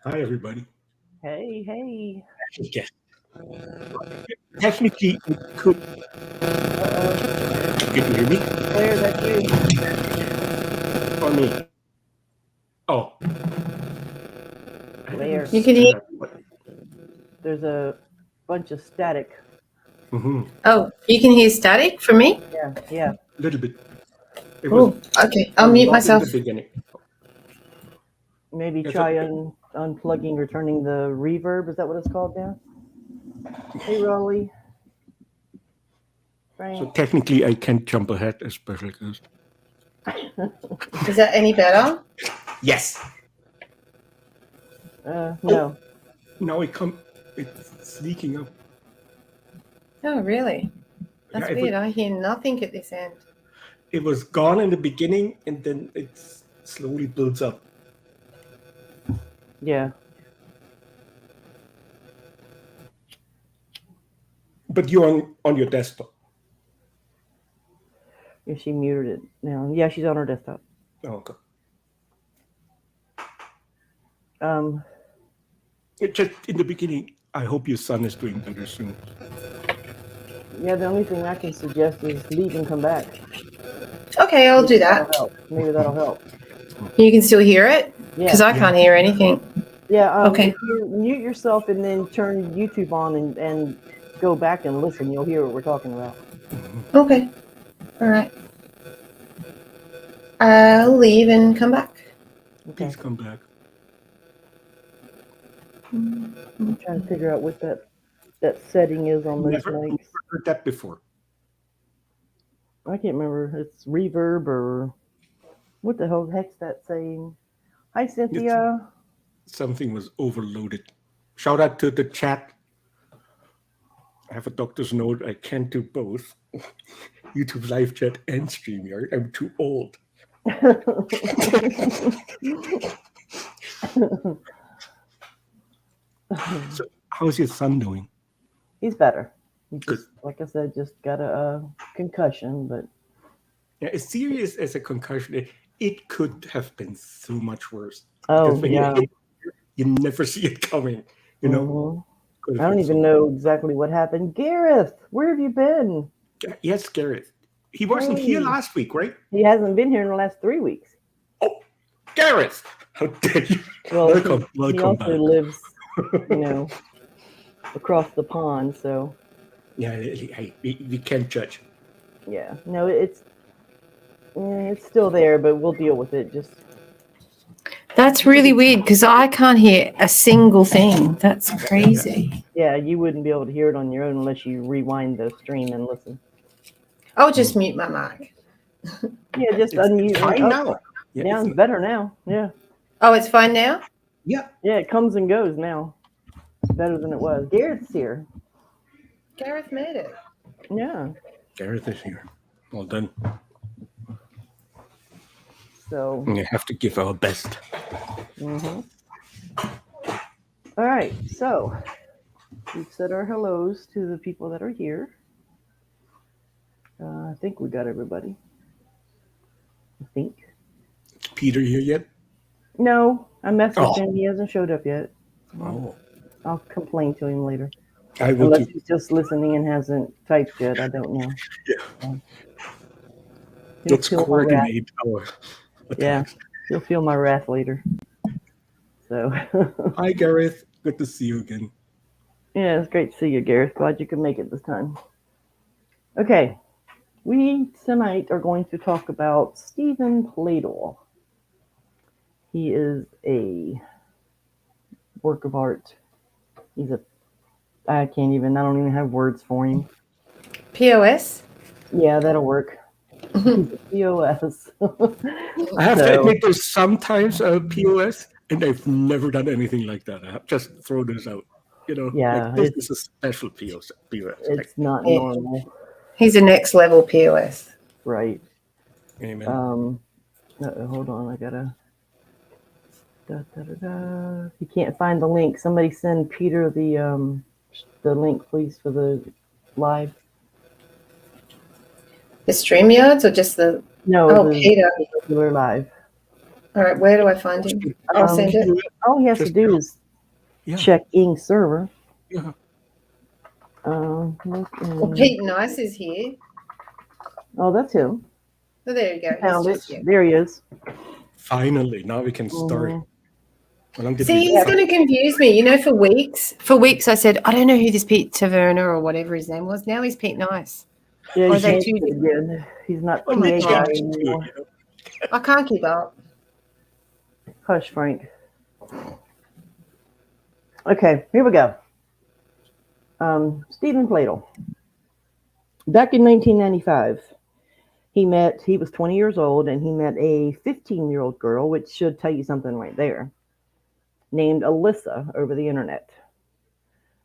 Hi, everybody. Hey, hey. Yes. Technically, it could. Uh-oh. Can you hear me? Claire, that's you. Or me? Oh, I didn't Claire. You can say hear. that. There's a bunch of static. Mm-hmm. Oh, you can hear static from me? Yeah, yeah. A little bit. It was Oh, okay. I'll mute not in the myself. beginning. Maybe Yes, try unplugging or turning the reverb. Is that what it's called now? Hey, Raleigh. so Frank. technically, I can't jump ahead as special guest. Is that any better? Yes. No. Now it's sneaking up. Oh, really? Yeah, That's weird. I hear nothing at this end. it was gone in the beginning, and then it slowly builds up. Yeah. But you're on your desktop. Yeah, she muted it now. Yeah, she's on her desktop. Oh, okay. Um, It just in the beginning. I hope your son is doing better soon. yeah, the only thing I can suggest is leave and come back. Okay, I'll do that. That'll help. Maybe that'll help. You can still hear it? Yeah. Because I can't hear anything. Yeah. Okay. If you mute yourself and then turn YouTube on and go back and listen, you'll hear what we're talking about. Okay. All right. I'll leave and come back. Okay. Please come back. I'm trying to figure out what that setting is on those mics. Never heard that before. I can't remember. It's reverb or what the hell heck's that saying? Hi, Cynthia. Something was overloaded. Shout out to the chat. I have a doctor's note. I can't do both. YouTube live chat and StreamYard. I'm too old. So, how's your son doing? He's better. He Good. just, like I said, just got a concussion, but Yeah, as serious as a concussion, it could have been so much worse. oh Because when yeah. you never see it coming. You know. I don't even know exactly what happened. Gareth, where have you been? Yes, Gareth. He wasn't here last week, right? He hasn't been here in the last 3 weeks. Oh, Gareth! How dare you? Well, welcome he also back. lives, across the pond. So yeah, we can't judge. Yeah, no, it's still there, but we'll deal with it. Just That's really weird because I can't hear a single thing. That's crazy. yeah, you wouldn't be able to hear it on your own unless you rewind the stream and listen. I'll just mute my mic. Yeah, just unmute. Fine now. Yeah, it's better now. Yeah. Oh, it's fine now? Yeah. Yeah, it comes and goes now. It's better than it was. Garrett's here. Gareth made it. Yeah. Gareth is here. Well done. So we have to give our best. All right. So we've said our hellos to the people that are here. I think we got everybody. I think. Is Peter here yet? No, I messaged him. He hasn't showed up yet. Oh. I'll complain to him later. I will Unless he's just listening and hasn't typed yet. I don't know. Yeah. Let's coordinate our attacks. Yeah, you'll feel my wrath later. So. Hi, Gareth. Good to see you again. Yeah, it's great to see you, Gareth. Glad you could make it this time. Okay. We tonight are going to talk about Stephen Pladl. He is a work of art. I don't even have words for him. POS? Yeah, that'll work. POS. I have to admit, there's sometimes POS, and I've never done anything like that. I have just throw this out. Yeah, this is a special POS. It's not normal. He's a next level POS. Right. Amen. Hold on, I gotta. You can't find the link. Somebody send Peter the link, please, for the live. The StreamYards or just the? No, the Peter. Regular live. All right, where do I find him? I'll send it. All he has to do is Yeah. check Ing server. Yeah. Look Well, in- Pete Nice is here. Oh, that's him. Oh, there you go. Found He's it. just here. There he is. Finally, now we can start. Mhm. How long did See, we he's decide? going to confuse me. You know, for weeks, I said, I don't know who this Pete Taverner or whatever his name was. Now he's Pete Nice. Yeah, Or he is that changed two it different? again. He's not Well, PA they guy changed it too, anymore. you know. I can't keep up. Hush, Frank. Okay, here we go. Stephen Pladl. Back in 1995, he was 20 years old, and he met a 15-year-old girl, which should tell you something right there, named Alyssa over the internet.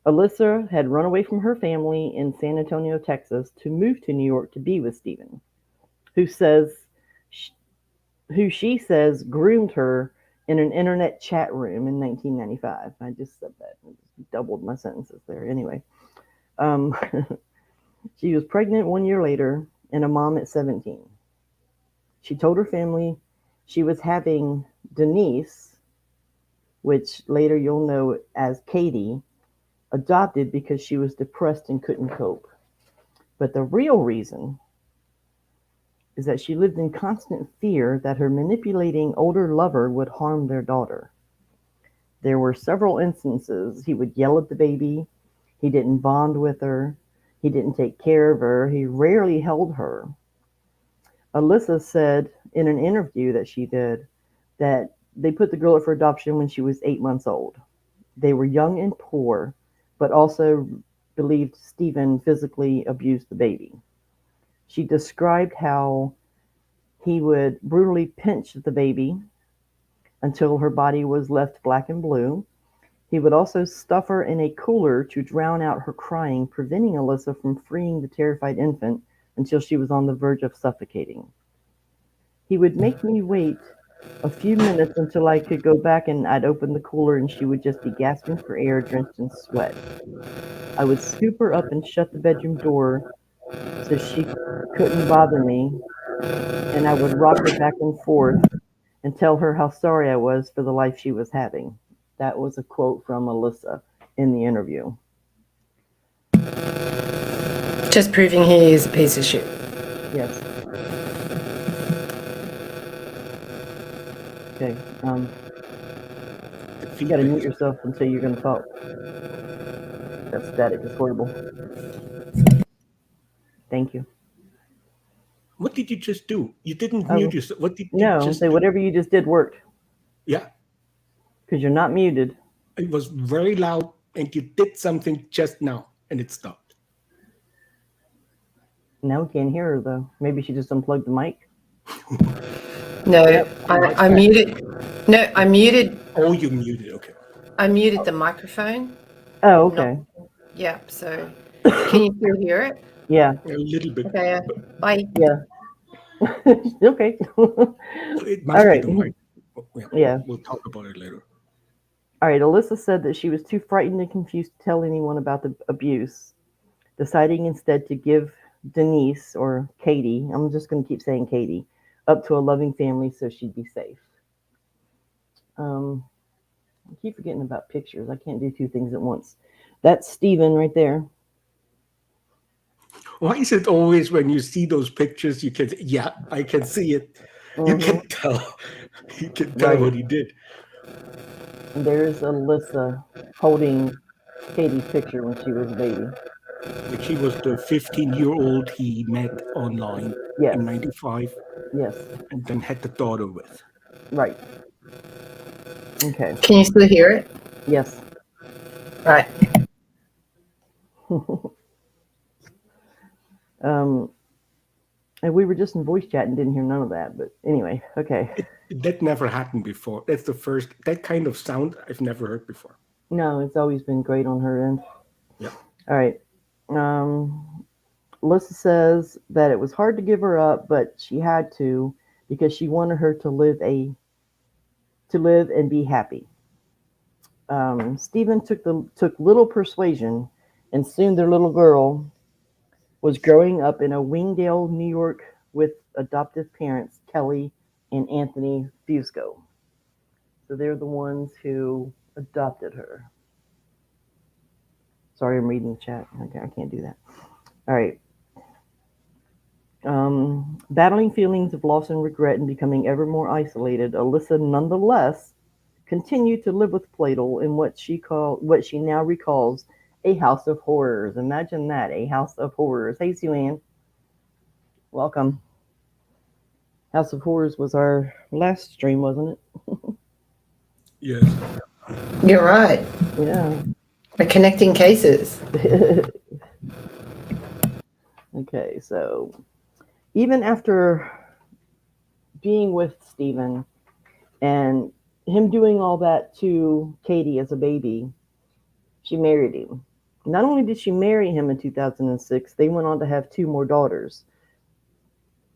Alyssa had run away from her family in San Antonio, Texas, to move to New York to be with Stephen, who she says groomed her in an internet chat room in 1995. I just said that. I just doubled my sentences there. Anyway, she was pregnant 1 year later and a mom at 17. She told her family she was having Denise, which later you'll know as Katie, adopted because she was depressed and couldn't cope. But the real reason is that she lived in constant fear that her manipulating older lover would harm their daughter. There were several instances he would yell at the baby, he didn't bond with her, he didn't take care of her, he rarely held her. Alyssa said in an interview that she did that they put the girl up for adoption when she was 8 months old. They were young and poor, but also believed Stephen physically abused the baby. She described how he would brutally pinch the baby until her body was left black and blue. He would also stuff her in a cooler to drown out her crying, preventing Alyssa from freeing the terrified infant until she was on the verge of suffocating. He would make me wait a few minutes until I could go back, and I'd open the cooler and she would just be gasping for air, drenched in sweat. I would scoop her up and shut the bedroom door so she couldn't bother me, and I would rock her back and forth and tell her how sorry I was for the life she was having. That was a quote from Alyssa in the interview. Just proving he is a piece of shit. Yes. Okay. You gotta mute yourself until you're gonna talk. That static is horrible. Thank you. What did you just do? You didn't mute yourself. What did you No, just say do? whatever you just did worked. Yeah, Because you're not muted. it was very loud, and you did something just now, and it stopped. Now we can't hear her though. Maybe she just unplugged the mic. No, I muted. No, I muted. Oh, you muted. Okay. I muted the microphone. Oh, okay. Yeah. So, can you still hear it? Yeah. A little bit. Okay. Bye. Yeah. Okay. It must All right. be the mic. Yeah. We'll talk about it later. All right. Alyssa said that she was too frightened and confused to tell anyone about the abuse, deciding instead to give Denise, or Katie, I'm just going to keep saying Katie, up to a loving family so she'd be safe. I keep forgetting about pictures. I can't do two things at once. That's Stephen right there. Why is it always when you see those pictures, you can, yeah, I can see it. You can tell. You can tell Right. what he did. And there's Alyssa holding Katie's picture when she was a baby. Like he was the 15-year-old he met online Yes. in 95 Yes. and then had the daughter with. Right. Okay. Can you still hear it? Yes. Right. And we were just in voice chat and didn't hear none of that. But anyway, okay. That never happened before. That's the first, that kind of sound I've never heard before. No, it's always been great on her end. Yeah. All right. Alyssa says that it was hard to give her up, but she had to because she wanted her to live and be happy. Stephen took little persuasion, and soon their little girl was growing up in a Wingdale, New York, with adoptive parents, Kelly and Anthony Fusco. So they're the ones who adopted her. Sorry, I'm reading the chat. Okay, I can't do that. All right. Battling feelings of loss and regret and becoming ever more isolated, Alyssa nonetheless continued to live with Pladl in what she now recalls a house of horrors. Imagine that, a house of horrors. Hey, Sue-Ann. Welcome. House of Horrors was our last stream, wasn't Yes. You're right. it? Yeah. We're connecting cases. Okay, so even after being with Stephen and him doing all that to Katie as a baby, she married him. Not only did she marry him in 2006, they went on to have two more daughters,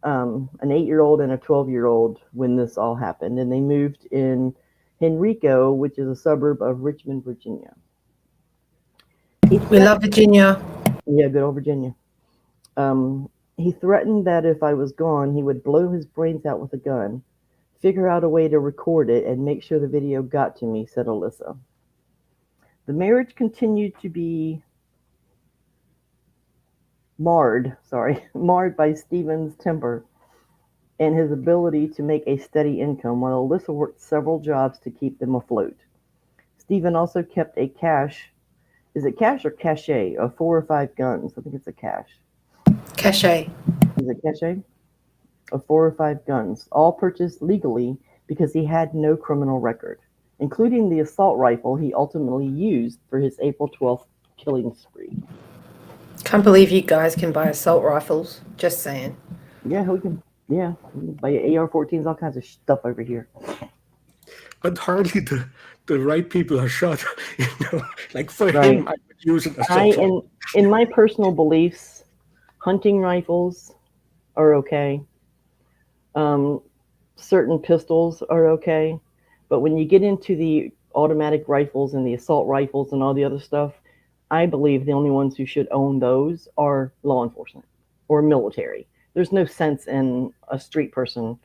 an 8-year-old and a 12-year-old when this all happened. And they moved in Henrico, which is a suburb of Richmond, Virginia. We love Virginia. Yeah, good old Virginia. He threatened that if I was gone, he would blow his brains out with a gun, figure out a way to record it, and make sure the video got to me, said Alyssa. The marriage continued to be marred by Stephen's temper and his ability to make a steady income, while Alyssa worked several jobs to keep them afloat. Stephen also kept a cache, is it cache or cache, of 4 or 5 guns? I think it's a cache. Cache. Is it cache? Of 4 or 5 guns, all purchased legally because he had no criminal record, including the assault rifle he ultimately used for his April 12th killing spree. Can't believe you guys can buy assault rifles. Just saying. Yeah, we can buy AR-14s, all kinds of stuff over here. But hardly the right people are shot. Like for Right. him, I would use an assault rifle. In my personal beliefs, hunting rifles are okay. Certain pistols are okay. But when you get into the automatic rifles and the assault rifles and all the other stuff, I believe the only ones who should own those are law enforcement or military. There's no sense in a street person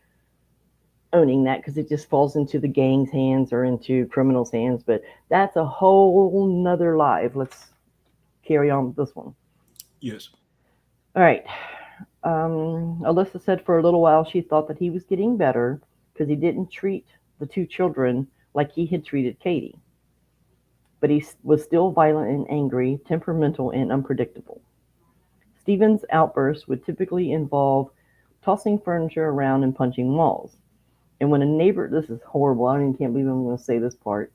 owning that because it just falls into the gang's hands or into criminals' hands. But that's a whole nother live. Let's carry on with this one. Yes. All right. Alyssa said for a little while she thought that he was getting better because he didn't treat the 2 children like he had treated Katie. But he was still violent and angry, temperamental, and unpredictable. Stephen's outbursts would typically involve tossing furniture around and punching walls. And when a neighbor, this is horrible, I can't believe I'm going to say this part.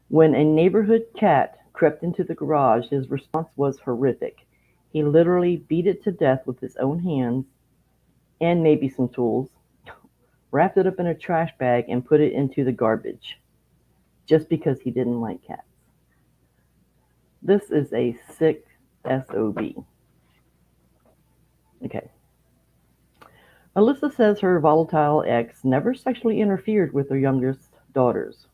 When a neighborhood cat crept into the garage, his response was horrific. He literally beat it to death with his own hands and maybe some tools, wrapped it up in a trash bag, and put it into the garbage just because he didn't like cats. This is a sick SOB. Okay. Alyssa says her volatile ex never sexually interfered with her youngest daughters.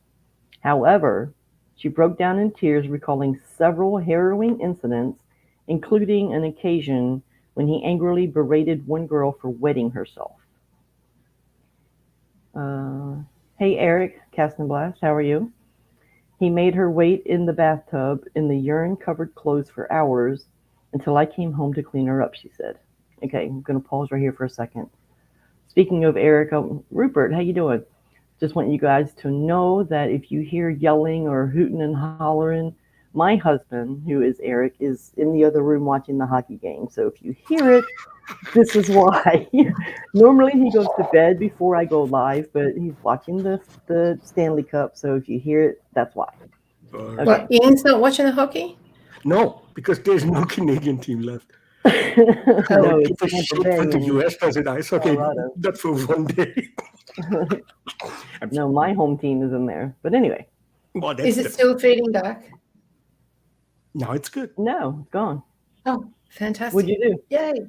However, she broke down in tears recalling several harrowing incidents, including an occasion when he angrily berated one girl for wetting herself. Hey Eric, Castenblast, how are you? He made her wait in the bathtub in the urine-covered clothes for hours until I came home to clean her up, she said. Okay, I'm going to pause right here for a second. Speaking of Eric, Rupert, how you doing? Just want you guys to know that if you hear yelling or hooting and hollering, my husband, who is Eric, is in the other room watching the hockey game. So if you hear it, this is why. Normally he goes to bed before I go live, but he's watching the Stanley Cup. So if you hear it, that's why. Okay. What, Ian's not watching the hockey? No, because there's no Canadian team left. No, It's a Tampa shit Bay for the and US does it ice hockey, Colorado. not for one day. No, my home team is in there. But anyway, Well, that's Is it still feeding back? No, it's good. no, it's gone. Oh, fantastic. What'd you do? Yay.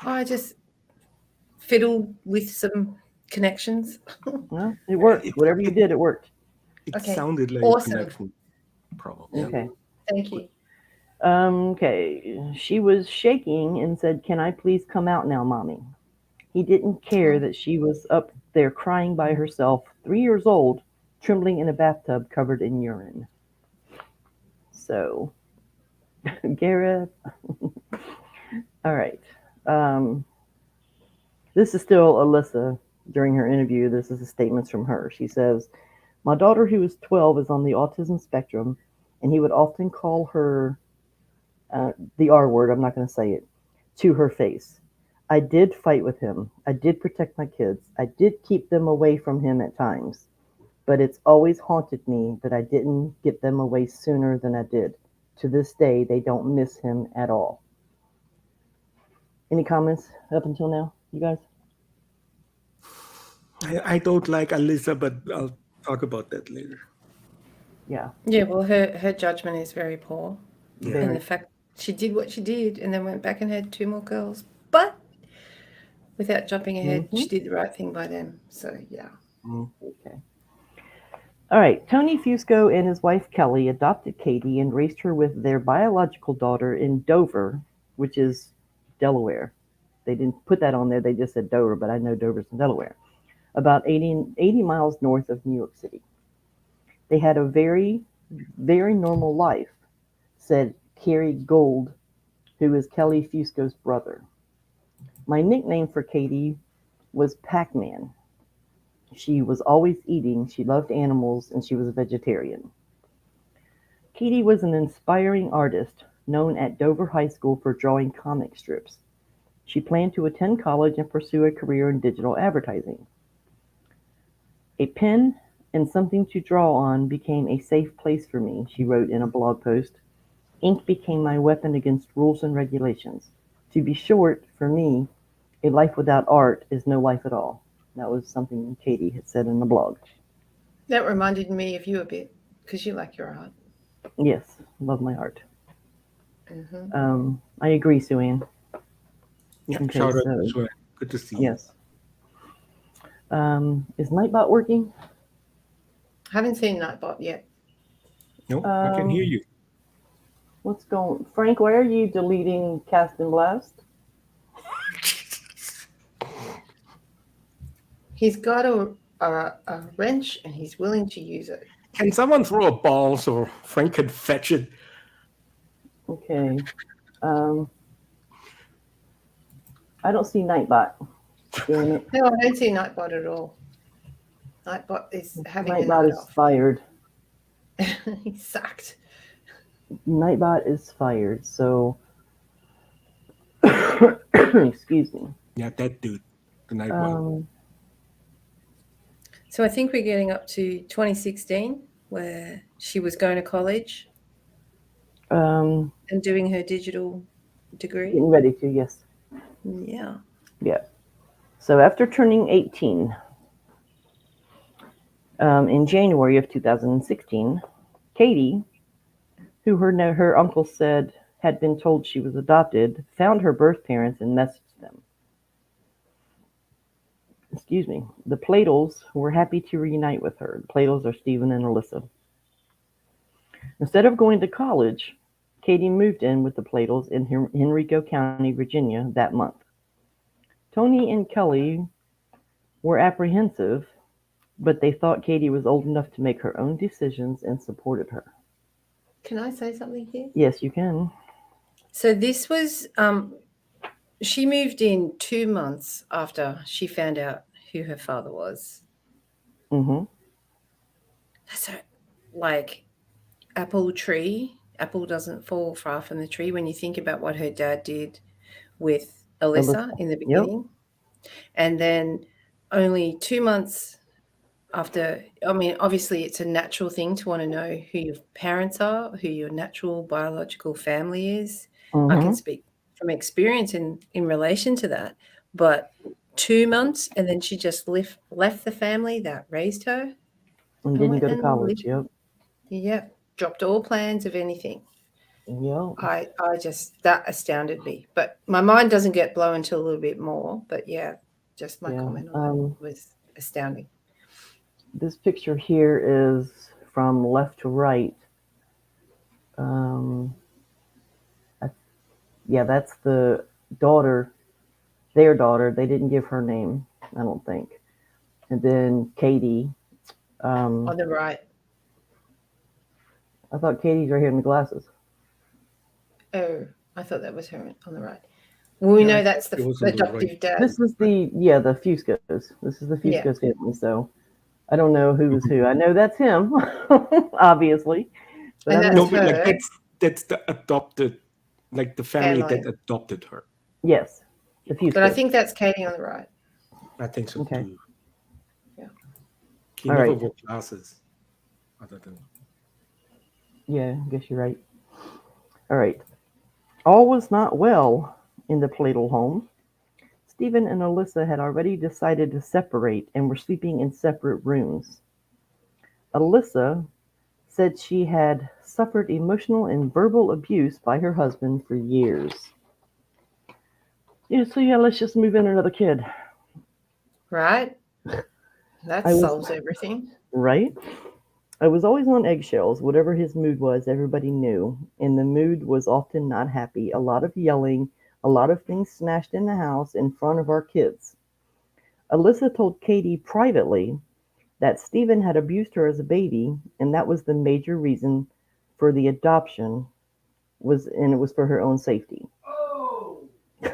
I just fiddled with some connections. No, it worked. Whatever you did, it worked. It Okay, sounded like awesome. a connection problem. Yeah. Okay. Thank you. Okay. She was shaking and said, "Can I please come out now, Mommy?" He didn't care that she was up there crying by herself, 3 years old, trembling in a bathtub covered in urine. So, Gareth. All right. This is still Alyssa during her interview. This is a statement from her. She says, "My daughter, who is 12, is on the autism spectrum, and he would often call her the R word, I'm not going to say it, to her face. I did fight with him. I did protect my kids. I did keep them away from him at times. But it's always haunted me that I didn't get them away sooner than I did. To this day, they don't miss him at all." Any comments up until now, you guys? I don't like Alyssa, but I'll talk about that later. Yeah. Yeah, well, her judgment is very poor. Yeah. And the fact she did what she did and then went back and had 2 more girls. But without jumping ahead, she did the right thing by them. So, yeah. Okay. All right. Tony Fusco and his wife Kelly adopted Katie and raised her with their biological daughter in Dover, which is Delaware. They didn't put that on there. They just said Dover, but I know Dover's in Delaware. About 80 miles north of New York City. They had a very, very normal life, said Kerry Gold, who is Kelly Fusco's brother. "My nickname for Katie was Pac-Man. She was always eating, she loved animals, and she was a vegetarian. Katie was an inspiring artist, known at Dover High School for drawing comic strips. She planned to attend college and pursue a career in digital advertising. A pen and something to draw on became a safe place for me," she wrote in a blog post. "Ink became my weapon against rules and regulations. To be short, for me, a life without art is no life at all." That was something Katie had said in the blog. That reminded me of you a bit because you like your art. Yes, love my art. I agree, Sue Ann. Yeah, Okay, shout out so- to Sue. Good to see you. Yes. Is Nightbot working? Haven't seen Nightbot yet. No, I can hear you. What's going? Frank, why are you deleting Cast and Blast? He's got a wrench and he's willing to use it. Can someone throw a ball so Frank can fetch it? Okay. I don't see Nightbot. Damn it. No, I don't see Nightbot at all. Nightbot is having a Nightbot night is off. fired. He sucked. Nightbot is fired, so excuse me. Yeah, that dude. The night one. So I think we're getting up to 2016 where she was going to college and doing her digital degree. Getting ready to, yes. Yeah. Yeah. So after turning 18, in January of 2016, Katie, who her uncle said had been told she was adopted, found her birth parents and messaged them. Excuse me. The Pladls were happy to reunite with her. The Pladls are Stephen and Alyssa. Instead of going to college, Katie moved in with the Pladls in Henrico County, Virginia that month. Tony and Kelly were apprehensive, but they thought Katie was old enough to make her own decisions and supported her. Can I say something here? Yes, you can. So this was, she moved in 2 months after she found out who her father was. Mm-hmm. So, like, apple doesn't fall far from the tree when you think about what her dad did with Alyssa in the beginning. Yep. And then only 2 months after, I mean, obviously it's a natural thing to want to know who your parents are, who your natural biological family is. Mm-hmm. I can speak from experience in relation to that. But 2 months and then she just left the family that raised her. And didn't go to college, yep. Yeah, dropped all plans of anything. Yep. I just, that astounded me. But my mind doesn't get blown until a little bit more. But yeah, just my comment on that was astounding. This picture here is from left to right. Yeah, that's the daughter their daughter. They didn't give her name, I don't think. And then Katie. On the right. I thought Katie's right here in the glasses. Oh, I thought that was her on the right. Well, we Yeah, know that's it the was on the adoptive right. dad. This is the Fuscos. This is the Fuscos family. So I don't know who's who. I know that's him, obviously. But And I'm that's not, No, but like her that's the adopted, like the family family. that adopted her. yes, the Fuscos. But I think that's Katie on the right. I think so Okay. too. Yeah. He All never right. wore glasses, other than Yeah, I guess you're right. All right. All was not well in the Pladl home. Stephen and Alyssa had already decided to separate and were sleeping in separate rooms. Alyssa said she had suffered emotional and verbal abuse by her husband for years. Yeah, so let's just move in another kid. Right? That solves everything. Right? I was always on eggshells. Whatever his mood was, everybody knew. And the mood was often not happy. A lot of yelling, a lot of things smashed in the house in front of our kids. Alyssa told Katie privately that Stephen had abused her as a baby, and that was the major reason for the adoption, and it was for her own safety. Did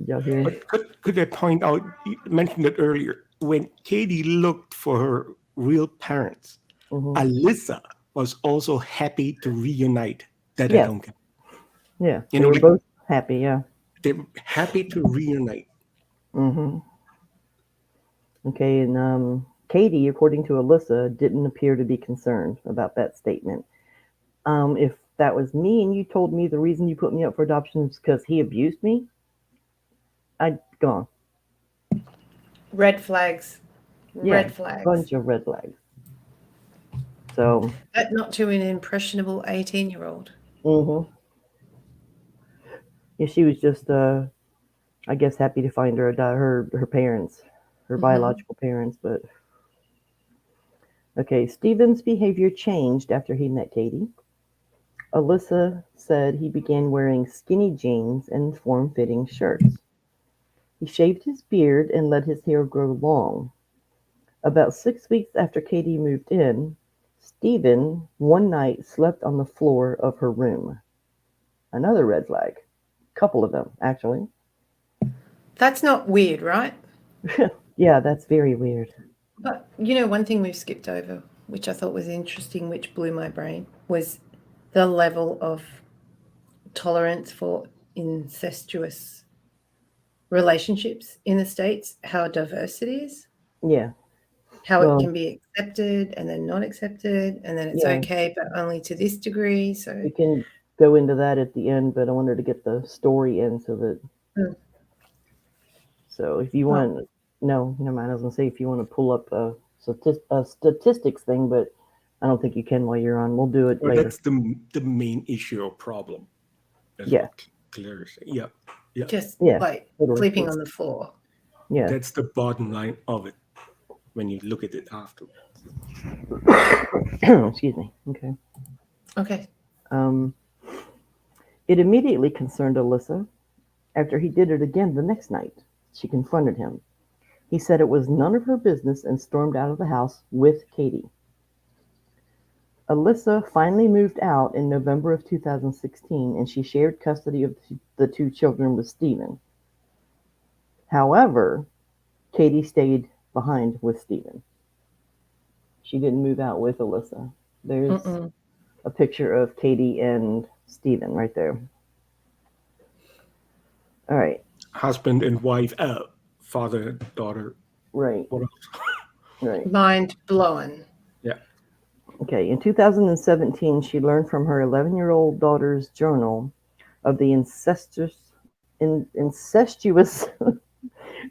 y'all hear? But could I point out, you mentioned it earlier, when Katie looked for her real parents, Alyssa was also happy to reunite. That I Yeah. don't get. Yeah, You they know, were like both happy. Yeah. they're happy to reunite. Mm-hmm. Okay, and Katie, according to Alyssa, didn't appear to be concerned about that statement. If that was me and you told me the reason you put me up for adoption is because he abused me, I'd gone. Red flags. Yeah, Red flags. bunch of red flags. So. But not to an impressionable 18-year-old. Mm-hmm. Yeah, she was just, I guess, happy to find her parents, her biological parents. But okay, Stephen's behavior changed after he met Katie. Alyssa said he began wearing skinny jeans and form-fitting shirts. He shaved his beard and let his hair grow long. About 6 weeks after Katie moved in, Stephen one night slept on the floor of her room. Another red flag. Couple of them, actually. That's not weird, right? Yeah, that's very weird. But, one thing we've skipped over, which I thought was interesting, which blew my brain, was the level of tolerance for incestuous relationships in the States, how diverse it is. Yeah. How it can be accepted and then not accepted, and then it's okay, but only to this degree. So we can go into that at the end, but I wanted to get the story in so that. So if you want, no, never mind. I was gonna say if you want to pull up a statistics thing, but I don't think you can while you're on. We'll do it later. That's the main issue or problem. That's clear. Yeah. Just totally. sleeping on the floor. Yeah. That's the bottom line of it when you look at it afterwards. Excuse me. Okay. Okay. It immediately concerned Alyssa. After he did it again the next night, she confronted him. He said it was none of her business and stormed out of the house with Katie. Alyssa finally moved out in November of 2016, and she shared custody of the two children with Stephen. However, Katie stayed behind with Stephen. She didn't move out with Alyssa. There's a picture of Katie and Stephen right there. All right. Husband and wife, father and daughter. Right. What else? Right. Mind blown. Yeah. Okay. In 2017, she learned from her 11-year-old daughter's journal of the incestuous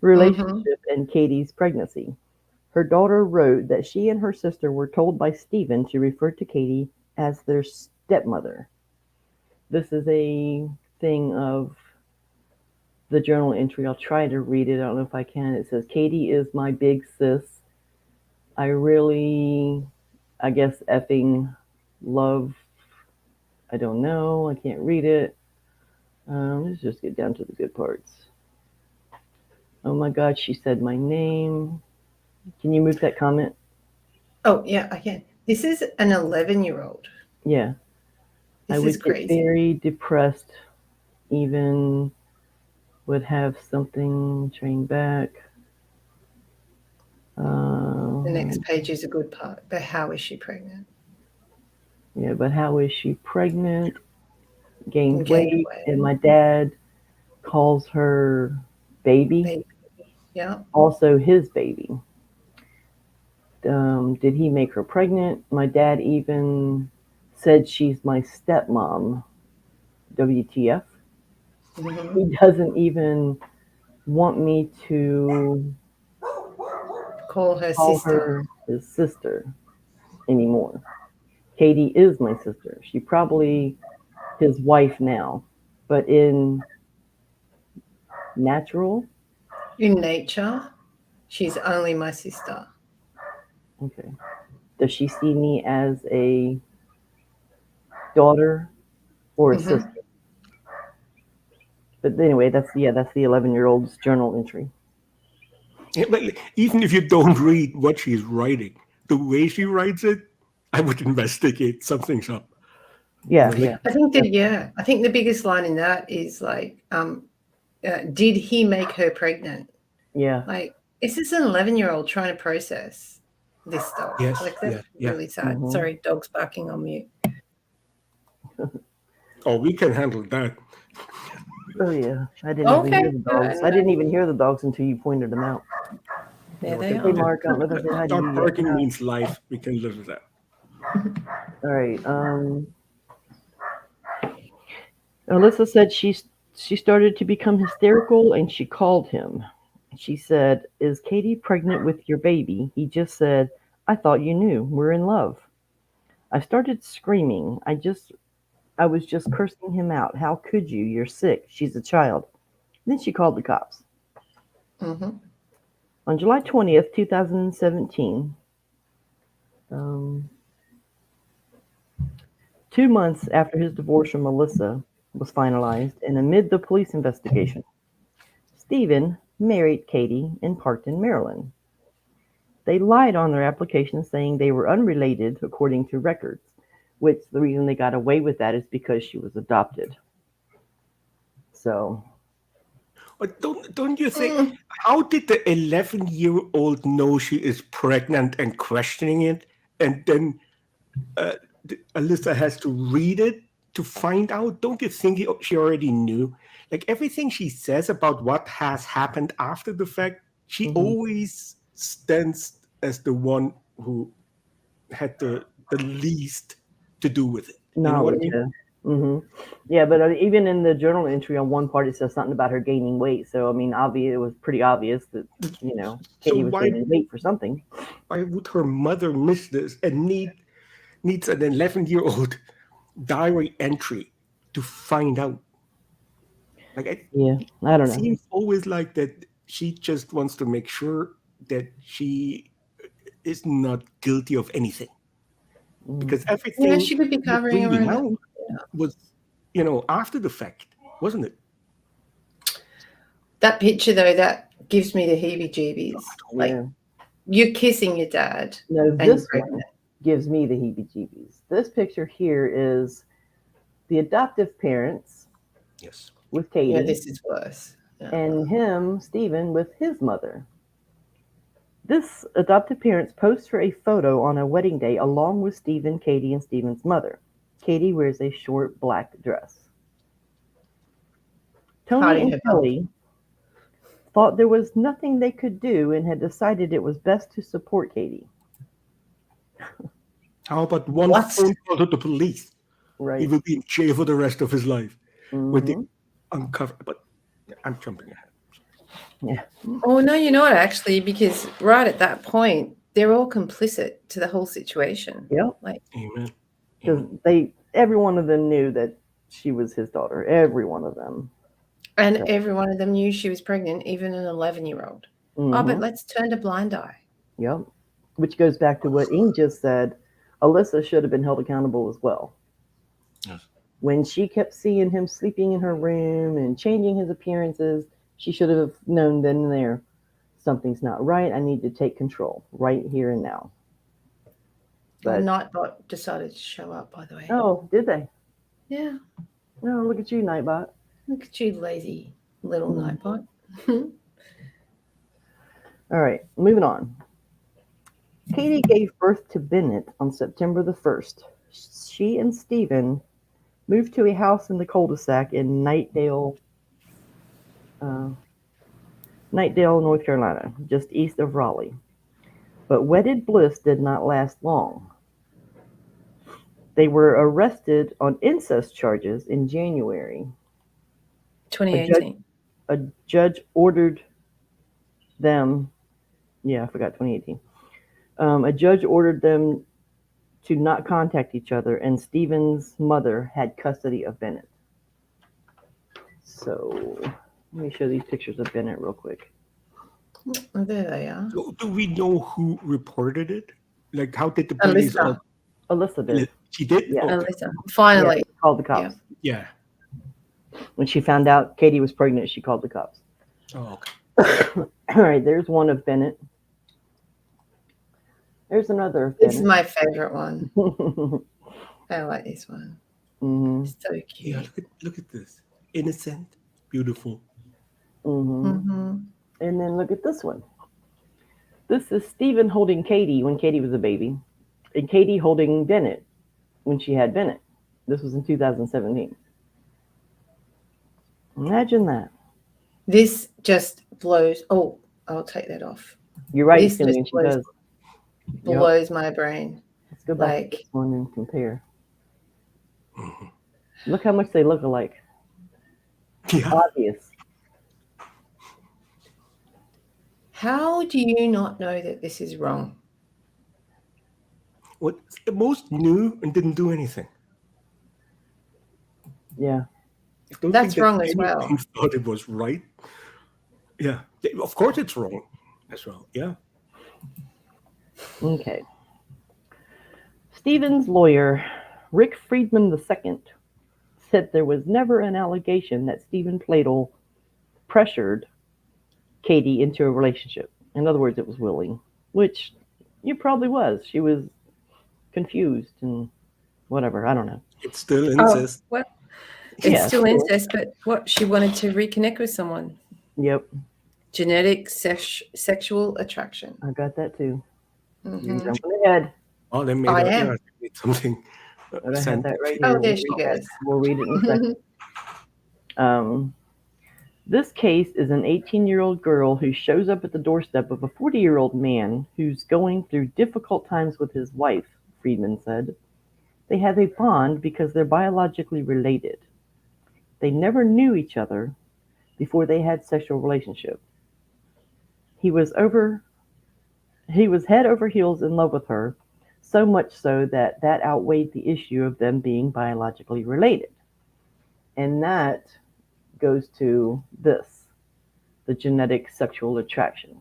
relationship and Katie's pregnancy. Her daughter wrote that she and her sister were told by Stephen to refer to Katie as their stepmother. This is a thing of the journal entry. I'll try to read it. I don't know if I can. It says, Katie is my big sis. I really, I guess, effing love. I don't know. I can't read it. Let's just get down to the good parts. Oh my God, she said my name. Can you move that comment? Oh, yeah, I can. This is an 11-year-old. Yeah. This I would is crazy. get very depressed, even would have something trained back. The next page is a good part. But how is she pregnant? Yeah, but how is she pregnant? Gained And weight, gained weight. and my dad calls her baby. Baby. Yeah. Also his baby. Did he make her pregnant? My dad even said she's my stepmom. WTF? Mhm. He doesn't even want me to Call her call sister. her his sister anymore. Katie is my sister. She probably his wife now, but in natural, In nature, she's only my sister. okay. Does she see me as a daughter or a Mhm. sister? But anyway, that's the 11-year-old's journal entry. Yeah, but even if you don't read what she's writing, the way she writes it, I would investigate something's up. Yeah, Like, yeah, I think I think the biggest line in that is like, did he make her pregnant? yeah. Like, is this an 11-year-old trying to process this stuff? yes, Like, that's yeah. really sad. Mhm. Sorry, dog's barking on mute. Oh, we can handle that. Oh yeah, I didn't even Okay, hear the dogs. I didn't even hear the dogs until you pointed them out. there they Hey are. Mark, I don't know if I said hi to Dog you yet. barking means life. We can live with that. All right. Alyssa said she started to become hysterical and she called him. She said, "Is Katie pregnant with your baby?" He just said, "I thought you knew. We're in love." I started screaming. I was just cursing him out. How could you? You're sick. She's a child. Then she called the cops. Mm-hmm. On July 20th, 2017, 2 months after his divorce from Melissa was finalized, and amid the police investigation, Stephen married Katie in Parkton, Maryland. They lied on their application saying they were unrelated according to records, which the reason they got away with that is because she was adopted. So, But don't you think? How did the 11-year-old know she is pregnant and questioning it, and then Alyssa has to read it to find out? Don't you think she already knew? Like everything she says about what has happened after the fact, she always stands as the one who had the least to do with it. You know what I knowledge, mean? yeah. Yeah, but even in the journal entry on one part, it says something about her gaining weight. So, I mean, it was pretty obvious that, So Katie was gaining weight for something. why would her mother miss this and needs an 11-year-old diary entry to find out? Like Yeah, I don't it know. seems always like that she just wants to make sure that she is not guilty of anything, because Mm. Yeah, everything she could be was covering her reading own. out was after the fact, wasn't it? That picture, though, that gives me the heebie-jeebies. Like, Yeah. you're kissing your dad No, and you're this one pregnant. gives me the heebie-jeebies. This picture here is the adoptive parents Yes. with Katie, Yeah, this is worse. Yeah. and him, Stephen, with his mother. This adoptive parents post for a photo on a wedding day along with Stephen, Katie, and Stephen's mother. Katie wears a short black dress. Tony Hiding and her bum. Kelly thought there was nothing they could do and had decided it was best to support Katie. How about one What? phone call to the police? He Right. will be in jail for the rest of his life when they Mm-hmm. uncover. But I'm jumping ahead. Yeah. Oh, no, you're not actually, because right at that point, they're all complicit to the whole situation. Yep. Like, Amen. Because every one of them knew that she was his daughter. Every one of them. and every one of them knew she was pregnant, even an 11-year-old. Oh, but Mhm. let's turn a blind eye. Yep. Which goes back to what Ing just said. Alyssa should have been held accountable as well. Yes. When she kept seeing him sleeping in her room and changing his appearances, She should have known then and there, something's not right. I need to take control right here and now. But But Nightbot decided to show up, by the way. oh, did they? Yeah. Oh, look at you, Nightbot. Look at you, lazy little Nightbot. All right, moving on. Katie gave birth to Bennett on September the 1st. She and Stephen moved to a house in the cul-de-sac in Nightdale, North Carolina, just east of Raleigh. But wedded bliss did not last long. They were arrested on incest charges in January. 2018. A judge ordered them, yeah, I forgot 2018. A judge ordered them to not contact each other, and Stephen's mother had custody of Bennett. So let me show these pictures of Bennett real quick. Oh, there they are. So do we know who reported it? Like, how did the police? Alyssa. Alyssa did. She did. Yeah. Okay. Alyssa. Finally. Yeah, called the cops. Yeah. When she found out Katie was pregnant, she called the cops. Oh, okay. All right, there's one of Bennett. There's another of This is Bennett. my favorite one. I like this one. Mm-hmm. It's so Yeah. cute. Look at this. Innocent, beautiful. Mm-hmm. Mm-hmm. And then look at this one. This is Stephen holding Katie when Katie was a baby, and Katie holding Bennett when she had Bennett. This was in 2017. Imagine that. This just blows. Oh, I'll take that off. You're right, This Cindy, just she does. Yep. Blows my brain. Let's go back to Like, this one and compare. Mhm. Look how much they look alike. Yeah. Obvious. how do you not know that this is wrong? What most knew and didn't do anything. Yeah. I don't That's think that wrong as anyone well. thought it was right. Yeah. Of course, it's wrong as well. Yeah. Okay. Stephen's lawyer, Rick Friedman II, said there was never an allegation that Stephen Pladl pressured Katie into a relationship. In other words, it was willing, which it probably was. She was confused and whatever. I don't know. It's still incest. Well, it's Yeah, still sure. incest, but what? She wanted to reconnect with someone. Yep, Genetic sexual attraction. I got that too. You're Mhm. jumping ahead. Oh, they made I a, am. yeah, they made something. But I have sent- that right Oh, here. there she goes. We'll read it in a second. This case is an 18-year-old girl who shows up at the doorstep of a 40-year-old man who's going through difficult times with his wife, Friedman said. They have a bond because they're biologically related. They never knew each other before they had sexual relationship. He was head over heels in love with her, so much so that outweighed the issue of them being biologically related. And that goes to this, the genetic sexual attraction.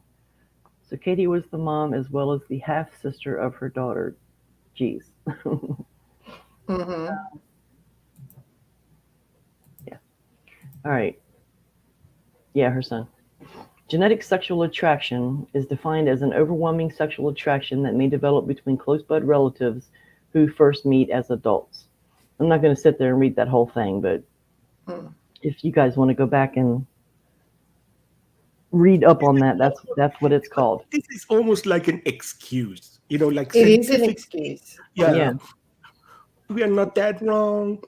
So Katie was the mom as well as the half-sister of her daughter. Jeez. Mhm. All right. Yeah, her son. Genetic sexual attraction is defined as an overwhelming sexual attraction that may develop between close blood relatives who first meet as adults. I'm not going to sit there and read that whole thing, but if you guys want to go back and read up on that, that's what it's called. This is almost like an excuse, like It is an scientific- excuse. Yeah. We are not that wrong.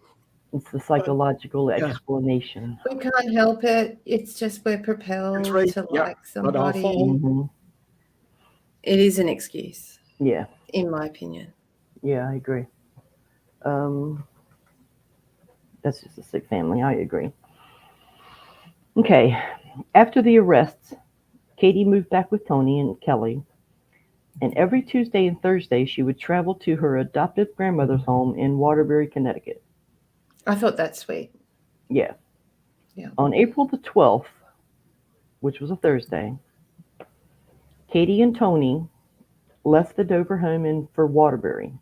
It's the psychological explanation. We can't help it. It's just we're propelled That's right. to Yeah. like Not our somebody. fault. Mhm. It is an excuse, Yeah, in my opinion. I agree. That's just a sick family. I agree. Okay. After the arrests, Katie moved back with Tony and Kelly, and every Tuesday and Thursday she would travel to her adoptive grandmother's home in Waterbury, Connecticut. I thought that's sweet. Yeah. Yeah. On April the 12th, which was a Thursday, Katie and Tony left the Dover home for Waterbury.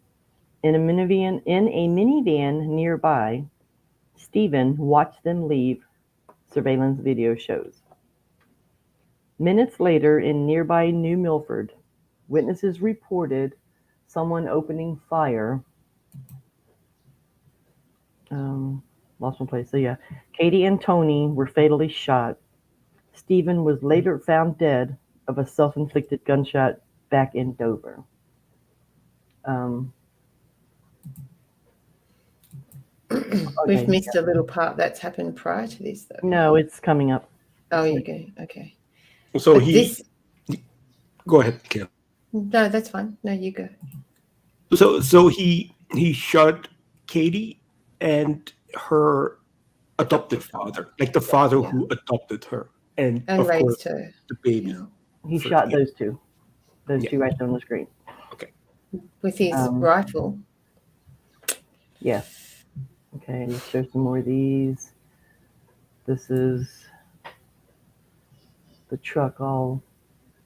In a minivan nearby, Stephen watched them leave. Surveillance video shows. Minutes later, in nearby New Milford, witnesses reported someone opening fire. Lost my place. So yeah, Katie and Tony were fatally shot. Stephen was later found dead of a self-inflicted gunshot back in Dover. We've missed a little part that's happened prior to this, though. No, it's coming up. Oh, you go. Okay. So But go ahead, Kim. No, that's fine. No, you go. So he shot Katie and her adopted father, like the father who adopted her, and of raised course her. the baby. Yeah. He shot those two. Those two right there on the screen. Okay. With his rifle. Yeah. Okay, let's show some more of these. This is the truck all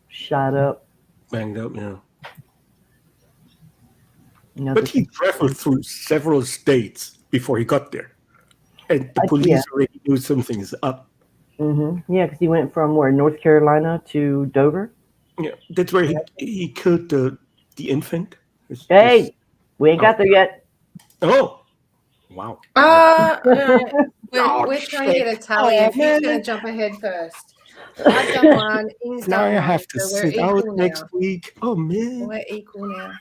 shot up. Banged up, yeah. But he traveled through several states before he got there. And the police already knew something is up. Mm-hmm. Yeah, because he went from where, North Carolina to Dover? Yeah, that's where he killed the infant. Hey, we ain't got there yet. Oh, wow. We're trying to get a tally of who's going to jump ahead first. I've done one. Ing's now done I have one, to so sit out next week. Oh, man. We're equal now.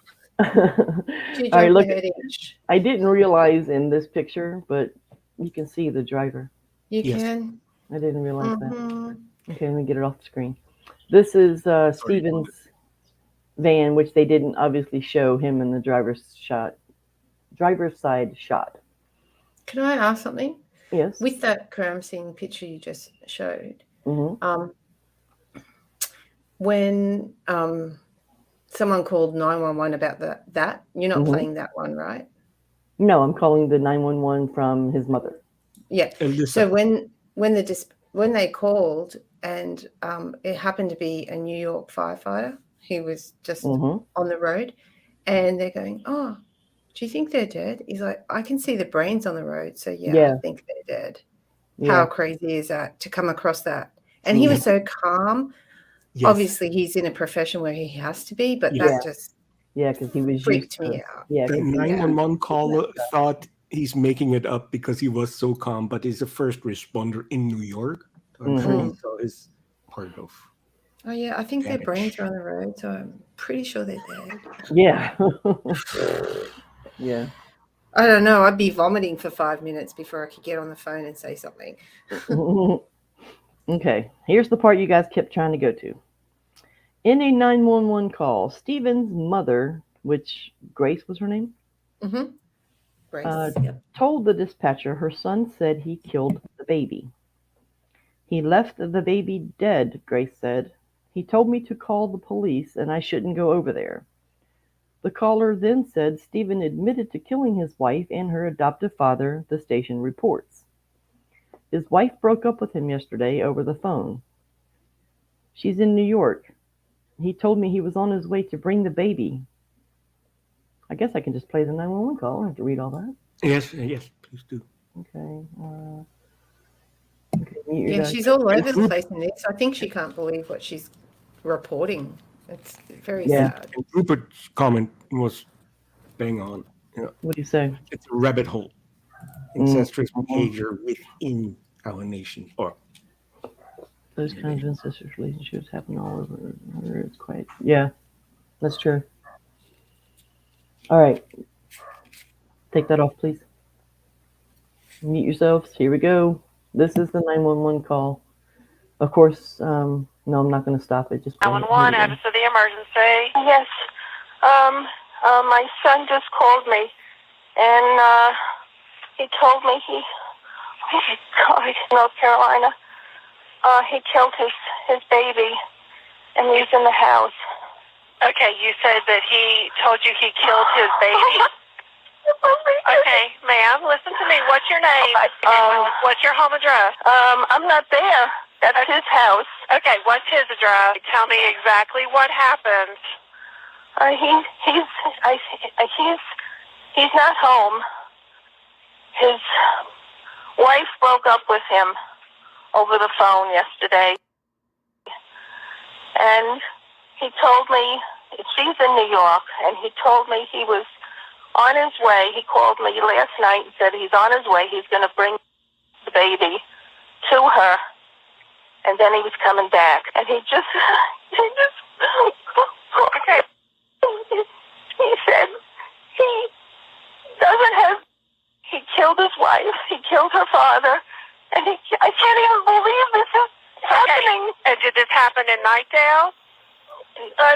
All right, look, I didn't realize in this picture, but you can see the driver. You can? I didn't realize that. Okay, let me get it off the screen. This is Stephen's van, which they didn't obviously show him in the driver's side shot. Can I ask something? Yes. With that crime scene picture you just showed, when someone called 911 about that, you're not playing that one, right? No, I'm calling the 911 from his mother. Yeah. So when they called, and it happened to be a New York firefighter who was just on the road, and they're going, "Oh, do you think they're dead?" He's like, "I can see the brains on the road, so I think they're dead." Yeah. How crazy is that to come across that? And he was so calm. Yes. Obviously, he's in a profession where he has to be, but that just because he was freaked me out. Yeah, the 911 caller thought he's making it up because he was so calm, but he's a first responder in New York. So I'm sure he saw his part of. Oh yeah, I think their brains are on the road, so I'm pretty sure they're dead. Yeah. Yeah. I don't know. I'd be vomiting for 5 minutes before I could get on the phone and say something. Okay, here's the part you guys kept trying to go to. In a 911 call, Stephen's mother, which Grace was her name, Grace, told the dispatcher her son said he killed the baby. He left the baby dead, Grace said. He told me to call the police and I shouldn't go over there. The caller then said Stephen admitted to killing his wife and her adoptive father, the station reports. His wife broke up with him yesterday over the phone. She's in New York. He told me he was on his way to bring the baby. I guess I can just play the 911 call. I don't have to read all that. Yes, please do. Okay. She's all over the place in this. I think she can't believe what she's reporting. It's very sad. And Rupert's comment was bang on. What do you say? It's a rabbit hole. Incestuous behavior within our nation. Or those kinds of incestuous relationships happen all over. It's quite. Yeah, that's true. All right. Take that off, please. Mute yourselves. Here we go. This is the 911 call. Of course, no, I'm not going to stop it. Just 911, address of the emergency. Yes. My son just called me, and he told me oh my God, North Carolina, he killed his baby, and he's in the house. Okay, you said that he told you he killed his baby? Okay, ma'am, listen to me. What's your name? What's your home address? I'm not there. That's his house. Okay, what's his address? Tell me exactly what happened. He's not home. His wife broke up with him over the phone yesterday. And he told me, she's in New York, and he told me he was on his way. He called me last night and said he's on his way. He's going to bring the baby to her, and then he was coming back. And he said he doesn't have, he killed his wife, he killed her father, and I can't even believe this is happening. And did this happen in Nightdale?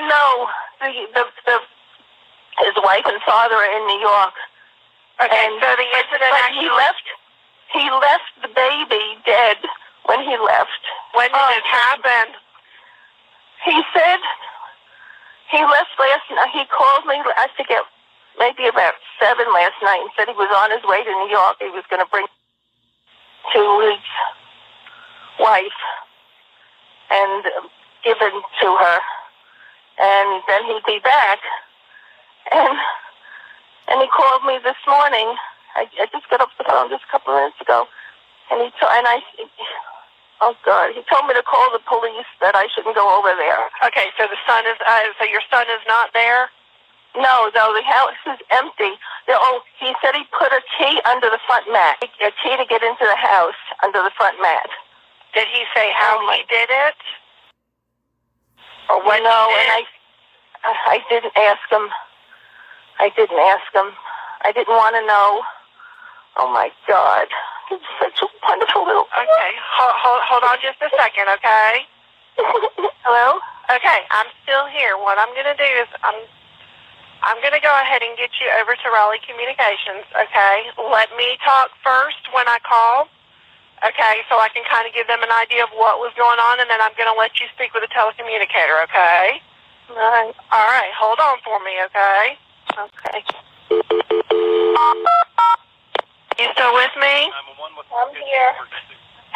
No, his wife and father are in New York. Okay, and, so the incident but he left the baby dead when he left. When did it happen? He said he left last night. He called me, I think maybe about 7 last night, and said he was on his way to New York. He was going to bring to his wife and give it to her, and then he'd be back. And he called me this morning. I just got off the phone just a couple of minutes ago, and oh God, he told me to call the police, that I shouldn't go over there. Okay, so so your son is not there? No, the house is empty. He said he put a key under the front mat, a key to get into the house under the front mat. Did he say how he did it? Or what he did? And I didn't ask him. I didn't want to know. Oh my God. He's such a wonderful little... Okay, hold on just a second, okay? Hello? Okay, I'm still here. What I'm going to do is I'm going to go ahead and get you over to Raleigh Communications, okay? Let me talk first when I call, okay, so I can kind of give them an idea of what was going on, and then I'm going to let you speak with a telecommunicator, okay? All right, hold on for me, okay? Okay. You still with me? I'm here.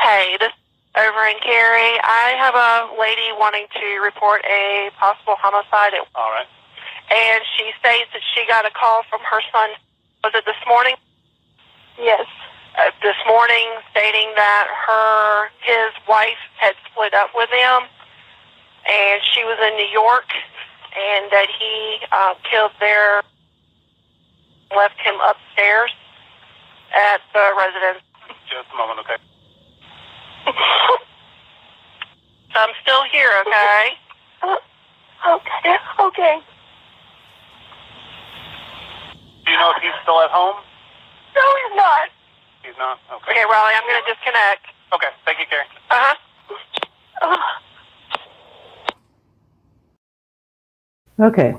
Hey, this is over in Cary. I have a lady wanting to report a possible homicide. All right. And she states that she got a call from her son. Was it this morning? Yes. This morning, stating that his wife had split up with him, and she was in New York, and that he killed left him upstairs at the residence. Just a moment, okay? I'm still here, okay? Okay. Do you know if he's still at home? No, he's not. He's not? Okay. Okay, Raleigh, I'm going to disconnect. Okay, thank you, Carrie. Uh-huh. Okay.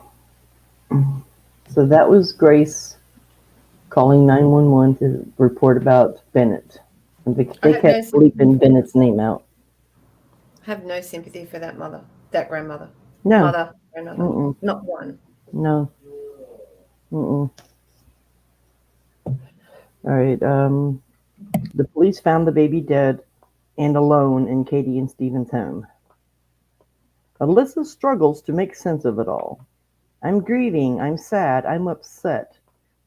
So that was Grace calling 911 to report about Bennett. And they kept bleeping Bennett's name out. I have no sympathy for that mother, that grandmother. No. Mother, grandmother. Mm-mm. Not one. No. Mm-mm. All right. The police found the baby dead and alone in Katie and Stephen's home. Alyssa struggles to make sense of it all. I'm grieving, I'm sad, I'm upset,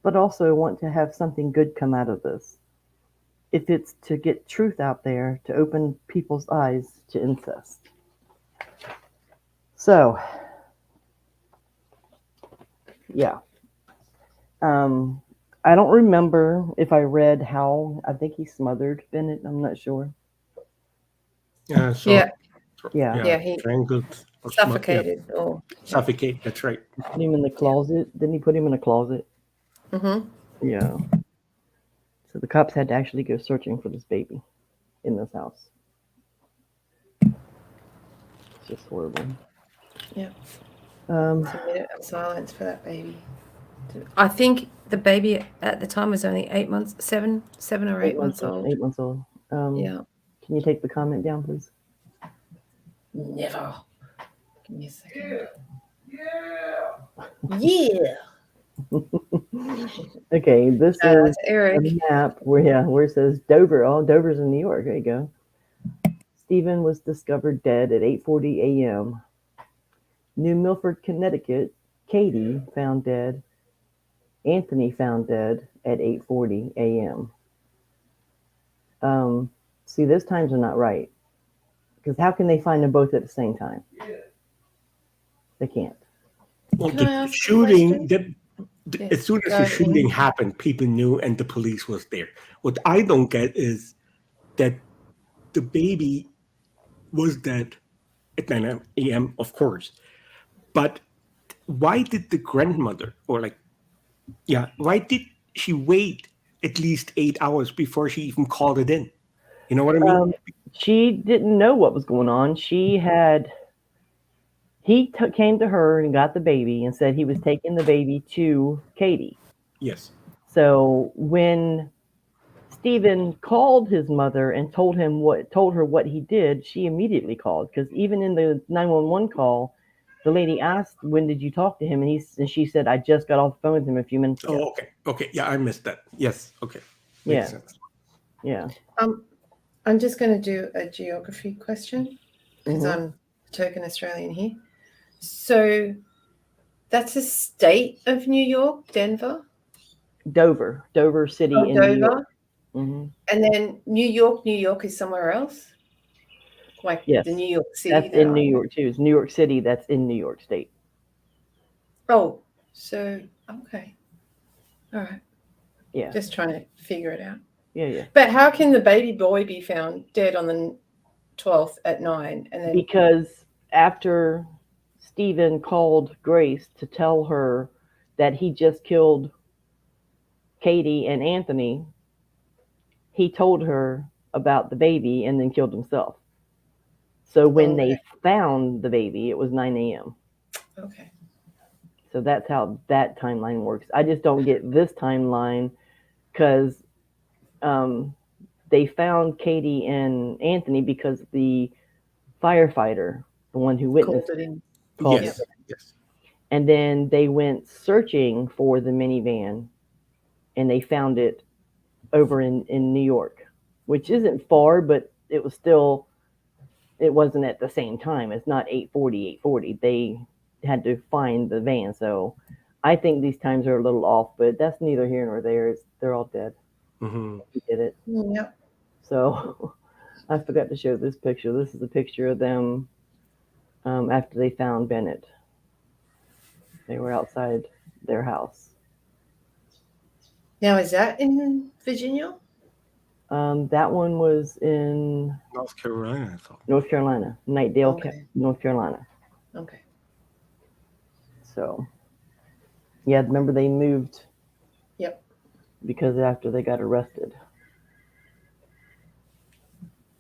but also want to have something good come out of this. If it's to get truth out there, to open people's eyes to incest. So, yeah. I don't remember if I read how, I think he smothered Bennett, I'm not sure. Yeah. Yeah, he strangled. suffocated. Yeah. Or Suffocate, that's right. Put him in the closet. Didn't he put him in a closet? Mm-hmm. Yeah. So the cops had to actually go searching for this baby in this house. It's just horrible. Yeah. It's Um, a minute of silence for that baby. I think the baby at the time was only 8 months, seven or 8 months old. 8 months old. Yeah. Can you take the comment down, please? Never. Give me a second. Yeah. Okay, this is That's Eric. a map where it says Dover. Oh, Dover's in New York. There you go. Stephen was discovered dead at 8:40 a.m. New Milford, Connecticut. Katie found dead. Anthony found dead at 8:40 a.m. See, those times are not right. Because how can they find them both at the same time? They can't. Well, Can I the ask a shooting, question? Yeah, as soon as go the ahead. shooting happened, people knew and the police was there. What I don't get is that the baby was dead at 9 a.m., of course. But why did the grandmother, why did she wait at least 8 hours before she even called it in? You know what I mean? She didn't know what was going on. He came to her and got the baby and said he was taking the baby to Katie. Yes. So when Stephen called his mother and told her what he did, she immediately called, because even in the 911 call, the lady asked, "When did you talk to him?" And she said, "I just got off the phone with him a few minutes ago." Oh, okay. Okay. Yeah, I missed that. Yes. Okay. Makes sense. Yeah. I'm just going to do a geography question because Mhm. I'm a token Australian here. So that's a state of New York, Denver? Dover City Oh, in New York. Dover. Hmm. And then New York is somewhere else? Like Yes, the New York City? that's in New York too. It's New York City. That's in New York State. Oh, so, okay. All right. Yeah. Just trying to figure it out. Yeah. But how can the baby boy be found dead on the 12th at 9? And then Because after Stephen called Grace to tell her that he just killed Katie and Anthony, he told her about the baby and then killed himself. So when they found the baby, it was 9 a.m. Okay. So that's how that timeline works. I just don't get this timeline because they found Katie and Anthony because the firefighter, the one who witnessed Called it in. called Yes. it. Yes. And then they went searching for the minivan and they found it over in New York, which isn't far, but it wasn't at the same time. It's not 8:40. They had to find the van. So I think these times are a little off, but that's neither here nor there. They're all dead. Mm-hmm. He did it. Yep. So I forgot to show this picture. This is a picture of them after they found Bennett. They were outside their house. Now, is that in Virginia? That one was in North Carolina, I thought. North Carolina, Knightdale, Okay. North Carolina. Okay. So, yeah, remember they moved. Yep. Because after they got arrested,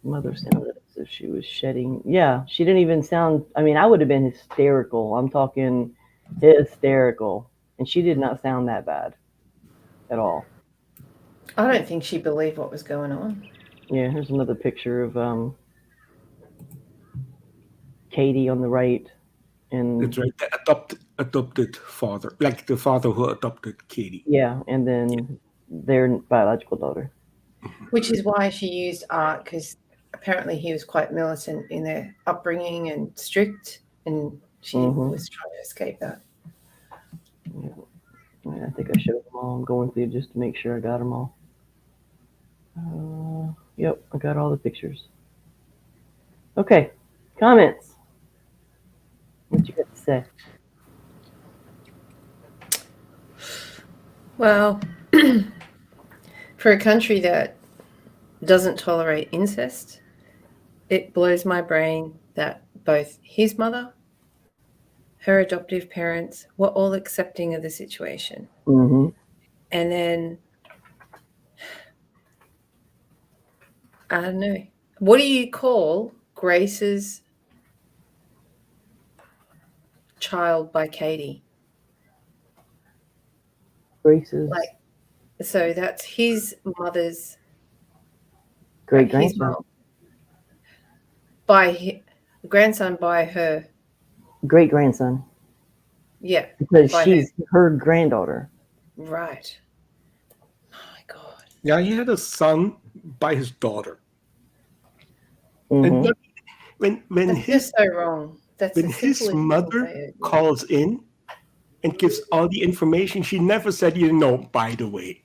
mother sounded as if she was shedding. Yeah, she didn't even sound. I mean, I would have been hysterical. I'm talking hysterical, and she did not sound that bad at all. I don't think she believed what was going on. Yeah, here's another picture of Katie on the right, and That's right. The adopted father, like the father who adopted Katie. yeah, and then their biological daughter. Which is why she used art, because apparently he was quite militant in their upbringing and strict, and she was trying to escape that. Yeah, I think I showed them all. I'm going through just to make sure I got them all. Yep, I got all the pictures. Okay, comments. What you got to say? Well, for a country that doesn't tolerate incest, it blows my brain that both his mother, her adoptive parents were all accepting of the situation. Mm-hmm. And then, I don't know, what do you call Grace's child by Katie? Grace's So that's his mother's great his grandson. mom, by grandson by her. Great grandson. Yeah. Because by she's her granddaughter. Right. Oh my God. Yeah, he had a son by his daughter. Mm-hmm. And when That's his just so wrong. That's when as simple his as you can mother say it. calls in and gives all the information, she never said, by the way,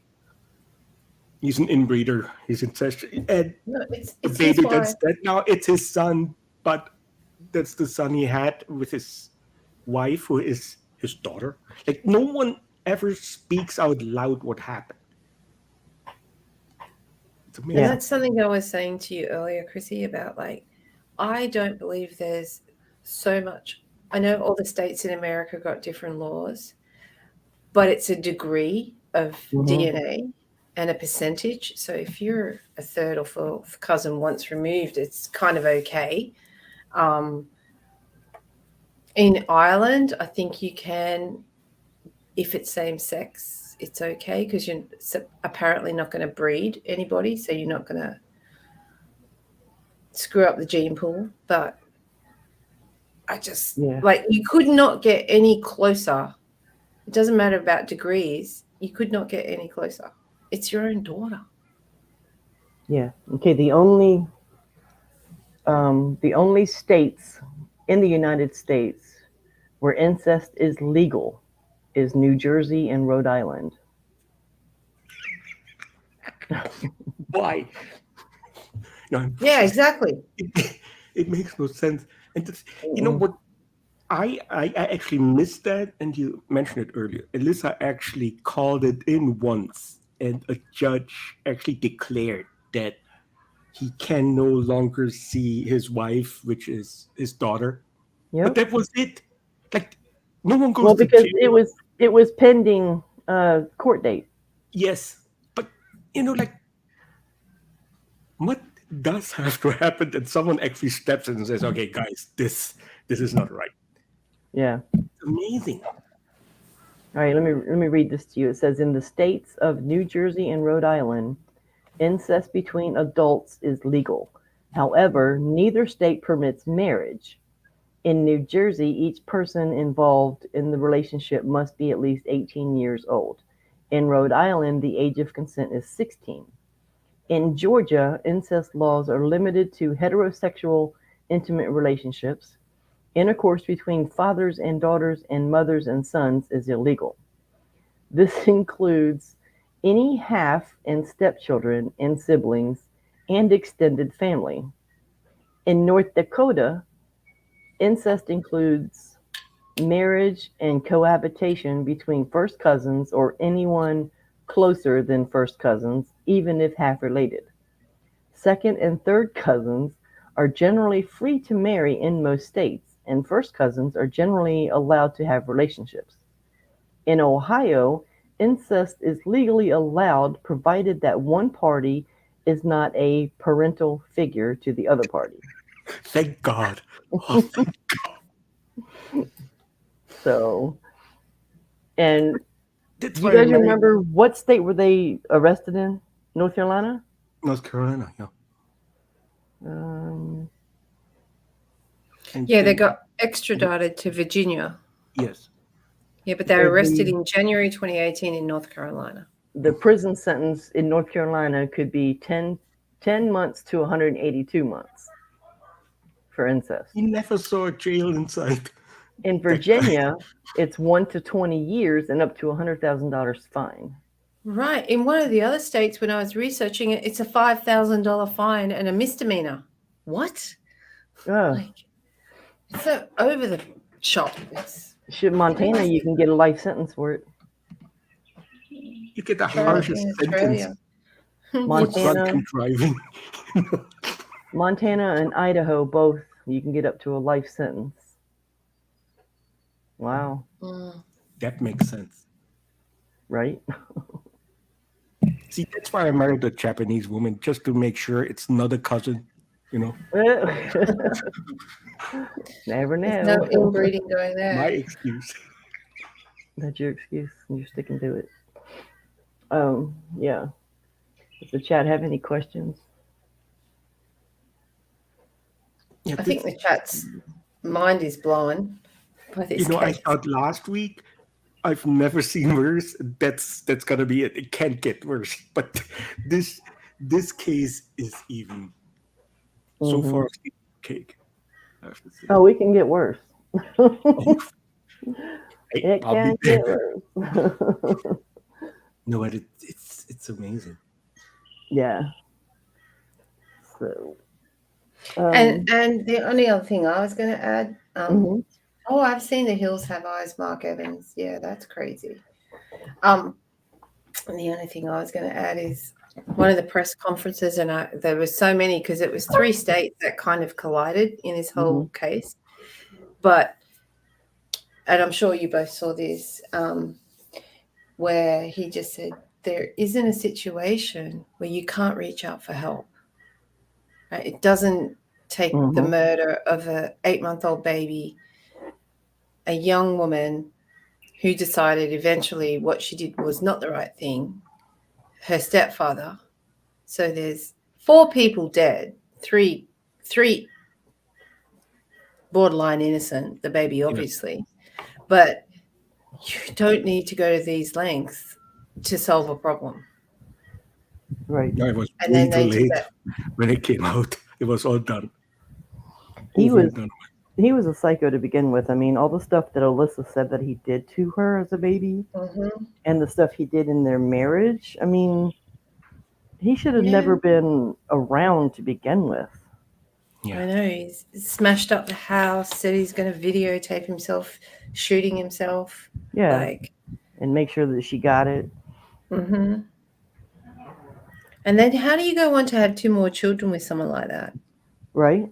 he's an inbreeder, he's incestuous, and No, it's the his baby wife. that's dead now, it's his son, but that's the son he had with his wife who is his daughter. Like no one ever speaks out loud what happened. It's amazing. And that's something I was saying to you earlier, Chrissy, about like, I don't believe there's so much. I know all the states in America got different laws, but it's a degree of DNA and a percentage. So if you're a third or fourth cousin once removed, it's kind of okay. In Ireland, I think you can, if it's same sex, it's okay because you're apparently not going to breed anybody, so you're not going to screw up the gene pool. But I just like, you could not get any closer. It doesn't matter about degrees. You could not get any closer. It's your own daughter. Yeah. Okay. The only states in the United States where incest is legal is New Jersey and Rhode Island. Why? No, yeah, exactly. It makes no sense. And you know what? I actually missed that, and you mentioned it earlier. Alyssa actually called it in once, and a judge actually declared that he can no longer see his wife, which is his daughter. But that was it. Like no one goes to because jail. it was pending court date. Yes, but like what does have to happen that someone actually steps in and says, "Okay, guys, this is not right." Yeah. It's amazing. All right, let me read this to you. It says, in the states of New Jersey and Rhode Island, incest between adults is legal. However, neither state permits marriage. In New Jersey, each person involved in the relationship must be at least 18 years old. In Rhode Island, the age of consent is 16. In Georgia, incest laws are limited to heterosexual intimate relationships. Intercourse between fathers and daughters and mothers and sons is illegal. This includes any half and stepchildren and siblings and extended family. In North Dakota, incest includes marriage and cohabitation between first cousins or anyone closer than first cousins, even if half related. Second and third cousins are generally free to marry in most states, and first cousins are generally allowed to have relationships. In Ohio, incest is legally allowed provided that one party is not a parental figure to the other party. Thank God. Oh, thank God. So, and That's do you why guys remember what state were they arrested in? North Carolina? North Carolina, yeah. Yeah, they got extradited to Virginia. Yes. Yeah, but they were arrested in January 2018 in North Carolina. The prison sentence in North Carolina could be 10 months to 182 months for incest. You never saw a jail inside. In Virginia, it's 1 to 20 years and up to $100,000 fine. Right. In one of the other states, when I was researching it, it's a $5,000 fine and a misdemeanor. What? Like, it's so over the shop. Montana, you can get a life sentence for it. You get the harshest sentence. Montana, driving. Montana and Idaho, both, you can get up to a life sentence. Wow. That makes sense. Right? See, that's why I married a Japanese woman, just to make sure it's not a cousin, Never know. There's no inbreeding going there. My excuse. That's your excuse. You're sticking to it. Yeah. Does the chat have any questions? I think the chat's mind is blown by this case. I thought last week, I've never seen worse. That's gonna be it. It can't get worse. But this case is even so far cake. Oh, we can get worse. It I'll can be get worse. No, but it's amazing. Yeah. So. And the only other thing I was going to add, Oh, I've seen The Hills Have Eyes, Mark Evans. Yeah, that's crazy. And the only thing I was going to add is one of the press conferences, and there were so many because it was 3 states that kind of collided in this whole case. But, and I'm sure you both saw this, where he just said, there isn't a situation where you can't reach out for help. Right? It doesn't take the murder of an 8-month-old baby, a young woman who decided eventually what she did was not the right thing, her stepfather. So there's 4 people dead, three borderline innocent, the baby obviously, but you don't need to go to these lengths to solve a problem. Right. Yeah, it was And way then too they did late that. when it came out. It was all done. He Over was and done he was a psycho to begin with. I mean, all the stuff that Alyssa said that he did to her as a baby, and the stuff he did in their marriage. I mean, he should have never been around to begin with. Yeah. I know. He's smashed up the house, said he's going to videotape himself shooting himself. Yeah. Like, and make sure that she got it. And then how do you go on to have 2 more children with someone like that? Right?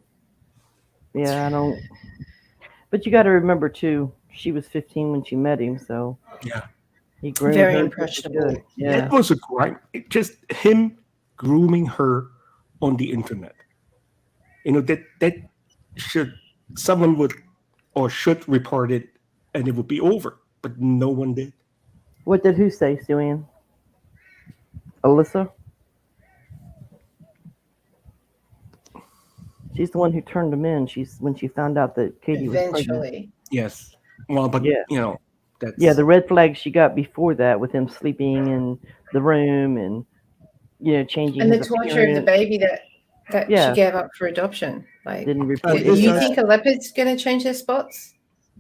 Yeah, I don't. But you got to remember, too, she was 15 when she met him, so. Yeah. He groomed Very her impressionable. Yeah. That was a crime. Just him grooming her on the internet. You know, that someone would or should report it and it would be over. But no one did. What did who say, Suanne? Alyssa? She's the one who turned him in. When she found out that Katie was pregnant. Eventually. Yes. Well, but, you know, that's... Yeah, the red flags she got before that with him sleeping in the room and, you know, changing And the his torture of the appearance. baby that she gave up for adoption. Like, Didn't report do you think a leopard's going to change their spots?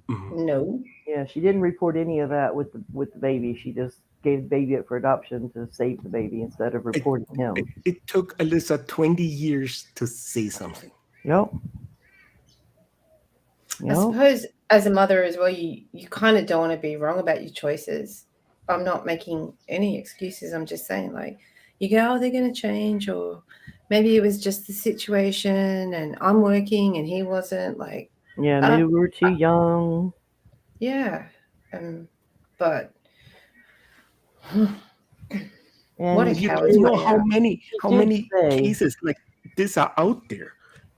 No. Yeah, she didn't report any of that with the baby. She just gave the baby up for adoption to save the baby instead of reporting him. It took Alyssa 20 years to say something. Yep. I suppose as a mother as well, you kind of don't want to be wrong about your choices. I'm not making any excuses. I'm just saying, like, you go, oh, they're going to change, or maybe it was just the situation and I'm working and he wasn't. Like, yeah, maybe we were too young. Yeah. But what a coward. You know how many cases like this are out there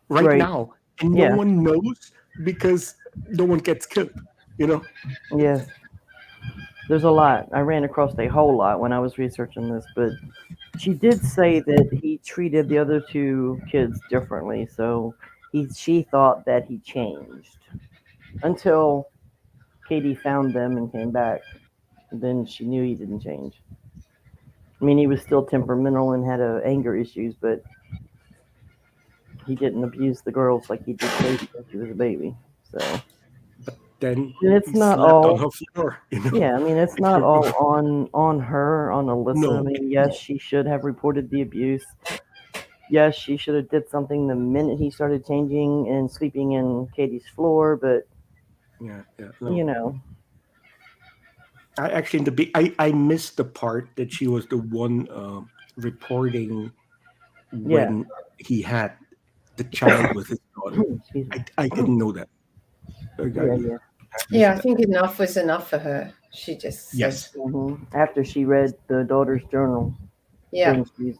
right now, and no one knows because no one gets killed, you know? Yes. There's a lot. I ran across a whole lot when I was researching this, but she did say that he treated the other 2 kids differently, so she thought that he changed until Katie found them and came back. Then she knew he didn't change. I mean, he was still temperamental and had anger issues, but he didn't abuse the girls like he did Katie when she was a baby. So, but then it's not all on her floor. You know? Yeah, I mean, it's not all on her, on Alyssa. No, I mean, yes, she should have reported the abuse. Yes, she should have did something the minute he started changing and sleeping in Katie's floor. But you know, I actually I missed the part that she was the one reporting when he had the child with his daughter. I didn't know that. Yeah, I think enough was enough for her. She just said, after she read the daughter's journal. Yeah. Which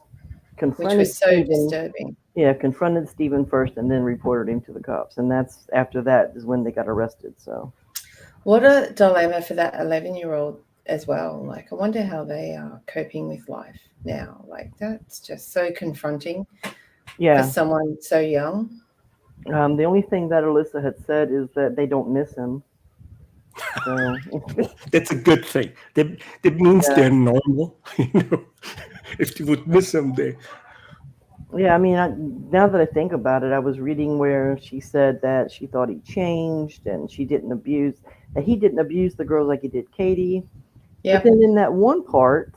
was so disturbing. Yeah, confronted Stephen first and then reported him to the cops. And that's after that is when they got arrested. So what a dilemma for that 11-year-old as well. Like, I wonder how they are coping with life now. Like, that's just so confronting for someone so young. The only thing that Alyssa had said is that they don't miss him. So. That's a good thing. That means they're normal. You know, if you would miss him, Yeah, I mean, now that I think about it, I was reading where she said that she thought he changed and he didn't abuse the girls like he did Katie. Yeah. But then in that one part,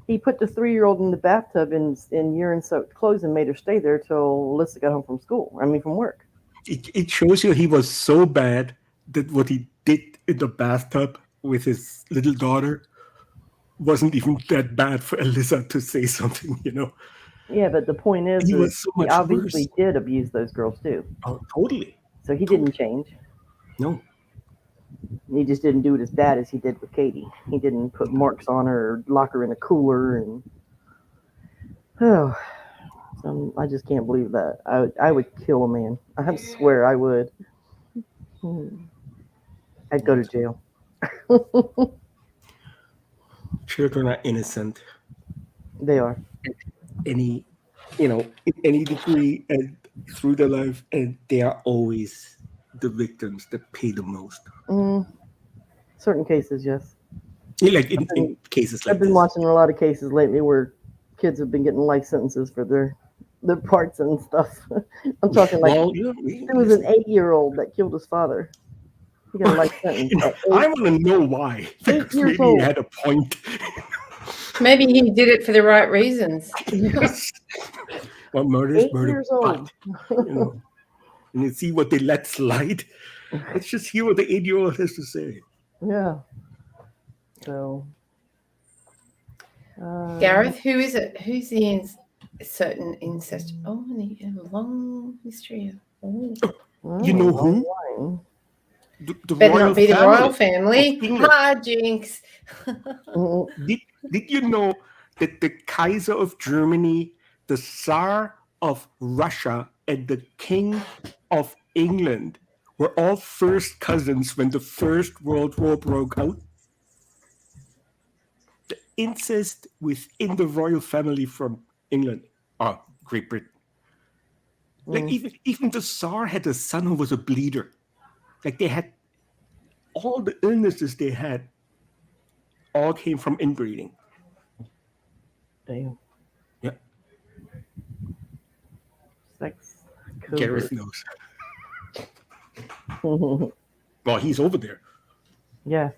he put the 3-year-old in the bathtub in urine-soaked clothes and made her stay there till Alyssa got home from work. It shows you he was so bad that what he did in the bathtub with his little daughter wasn't even that bad for Alyssa to say something, you know. Yeah, but the point is, He is was so he much obviously worse. did abuse those girls too. Oh, totally. So he didn't change. No. He just didn't do it as bad as he did with Katie. He didn't put marks on her or lock her in a cooler and I just can't believe that. I would kill a man. I swear I would. I'd go to jail. Children are innocent. They are. In any degree and through their life, and they are always the victims that pay the most. Certain cases, yes. Like in cases like I've been this. watching a lot of cases lately where kids have been getting life sentences for their parts and stuff. I'm talking like there was an 8-year-old that killed his father. He got a life sentence. I want to know why. 8 years Maybe old. he had a point. Maybe he did it for the right reasons. Well, murder is 8 murder. years old. But, and you see what they let slide. Let's just hear what the 8-year-old has to say. Yeah. So. Gareth, who is it? Who's the certain incest? Oh, a long history of. You know who? The Better royal not be the family royal family. of England. Ah, jinx. Did you know that the Kaiser of Germany, the Tsar of Russia, and the King of England were all first cousins when the First World War broke out? The incest within the royal family from England, Great Britain. Like even the Tsar had a son who was a bleeder. Like they had all the illnesses they had all came from inbreeding. Damn. Yeah. Sex. Gareth knows. Well, he's over there. Yeah.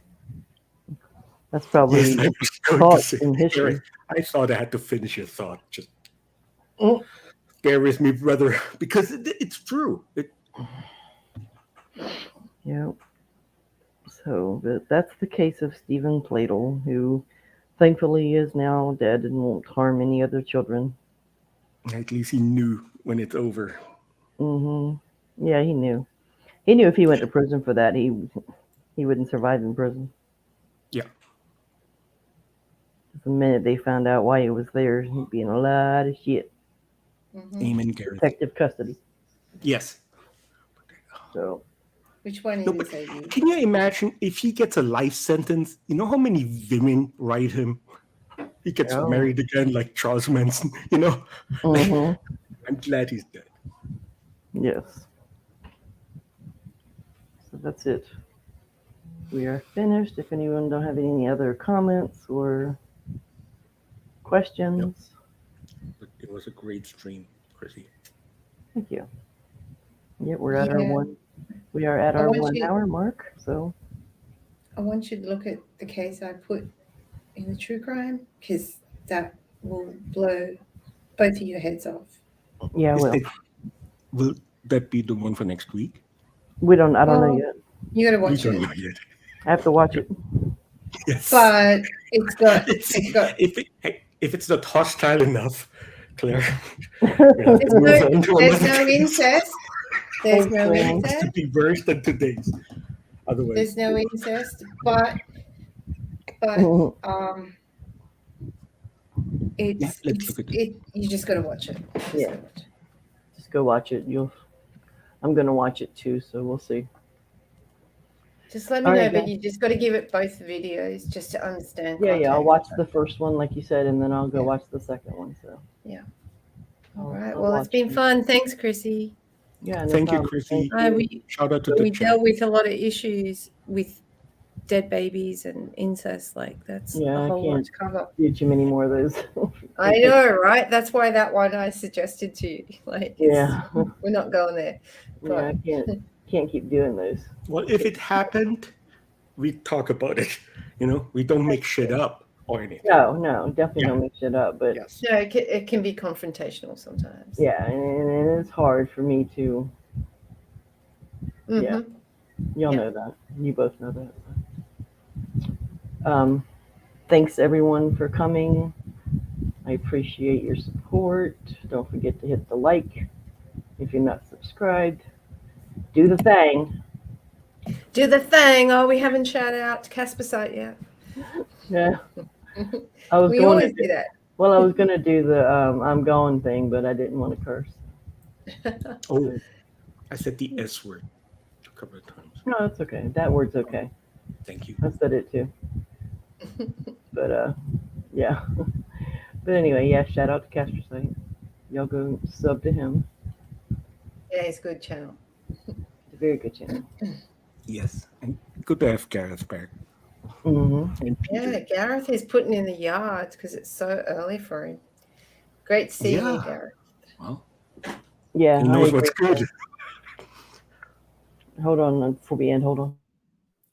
That's probably Yes, I was going to taught say, in history. Gareth, I thought I had to finish your thought. Just bear with me, brother, because it's true. Yeah. So that's the case of Stephen Pladl, who thankfully is now dead and won't harm any other children. At least he knew when it's over. Yeah, he knew. He knew if he went to prison for that, he wouldn't survive in prison. Yeah. The minute they found out why he was there, he'd be in a lot of shit. Amen, Gareth. Protective custody. Yes. So. Which one No, is but it? can you imagine if he gets a life sentence? You know how many women write him? He gets married again, like Charles Manson. You know. I'm glad he's dead. Yes. So that's it. We are finished. If anyone don't have any other comments or questions. But it was a great stream, Chrissy. Thank you. Yeah, we're at our one. We are at our 1 hour mark. So I want you to look at the case I put in the true crime, because that will blow both of your heads off. Yeah, Will that be the one for next week? I don't know yet. You got to watch You it. don't know yet. I have to watch it. Yes. But it's got. If it's not hostile enough, Claire. There's no incest. There's no It's to incest. be worse than today's. Otherwise, There's no incest, but it's let's look at it. You just got to watch it. Yeah. Just go watch it. I'm gonna watch it too, so we'll see. Just let me know, but you just got to give it both videos just to understand. Yeah, I'll watch the first one, like you said, and then I'll go watch the second one. So. Yeah. All right. Well, it's been fun. Thanks, Chrissy. Yeah. Thank you, Chrissy. Shout out to the chat. We dealt with a lot of issues with dead babies and incest. Like that's a whole lot to cover. Do too many more of those. I know, right? That's why that one I suggested to you. Like, we're not going there. But, yeah, I can't keep doing those. Well, if it happened, we talk about it. You know, we don't make shit up or anything. No, definitely don't make shit up. But no, it can be confrontational sometimes. Yeah, and it's hard for me to. Yeah. Y'all Yeah. know that. You both know that. Thanks everyone for coming. I appreciate your support. Don't forget to hit the like. If you're not subscribed, do the thing. Do the thing. Oh, we haven't shouted out to Casper site yet. Yeah. I was We going always to do that. Well, I was gonna do the I'm going thing, but I didn't want to curse. Oh, I said the S word a couple of times. No, it's okay. That word's okay. Thank you. I said it too. But yeah. But anyway, yeah. Shout out to Casper Site. Y'all go sub to him. Yeah, it's a good channel. It's a very good channel. Yes. And good to have Gareth back. Mm-hmm. And Peter. Yeah, Gareth is putting in the yards because it's so early for him. Great to see you, Gareth. Well, Yeah, he I knows agree. what's good. Hold on before we end. Hold on.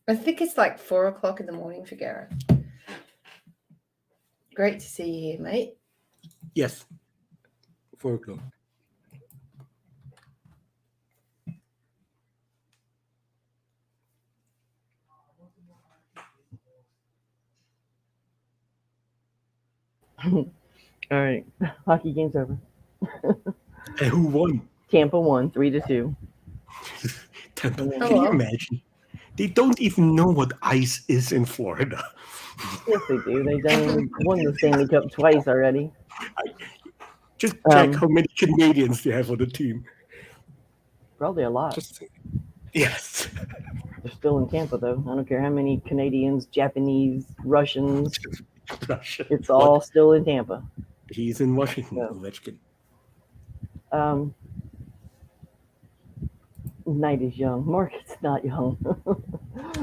I think it's like 4 o'clock in the morning for Gareth. Great to see you here, mate. Yes. 4 o'clock. All right. Hockey game's over. And who won? Tampa won 3-2. Tampa. Oh, Can you wow. imagine? They don't even know what ice is in Florida. Yes, they do. They done won the Stanley Cup twice already. Just check how many Canadians they have on the team. Probably a lot. Just yes. They're still in Tampa, though. I don't care how many Canadians, Japanese, Russians. Russia. It's all still in Tampa. He's in Washington, Yeah. Ovechkin. Night is young. Market's not young.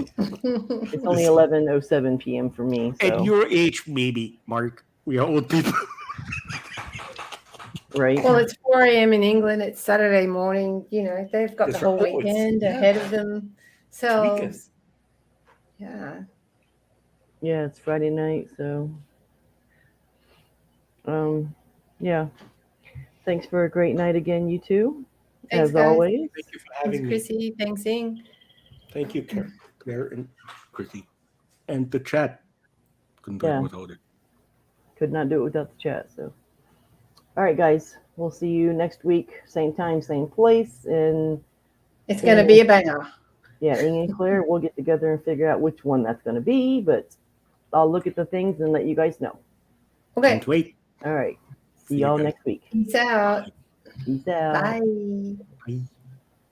It's only 11:07 p.m. for me. So. At your age, maybe, Mark. We are old people. Right. Well, it's 4 a.m. in England. It's Saturday morning. You know, they've got That's the whole right. Oh, it's- weekend yeah. ahead of Weekend. themselves. Yeah. Yeah, it's Friday night, so yeah. Thanks for a great night again, you two. Thanks, As guys. always. Thank you for Thanks, having me. Chrissy. Thanks, Ing. Thank you, Claire and Chrissy. And the chat. Couldn't do Yeah. it without it. Could not do it without the chat, so. All right, guys. We'll see you next week, same time, same place. And It's going to be a banger. yeah, Ing and Claire, we'll get together and figure out which one that's going to be, but I'll look at the things and let you guys know. Okay. Can't wait. All right. See See you y'all guys. next week. Peace out. Peace out. Bye. Bye.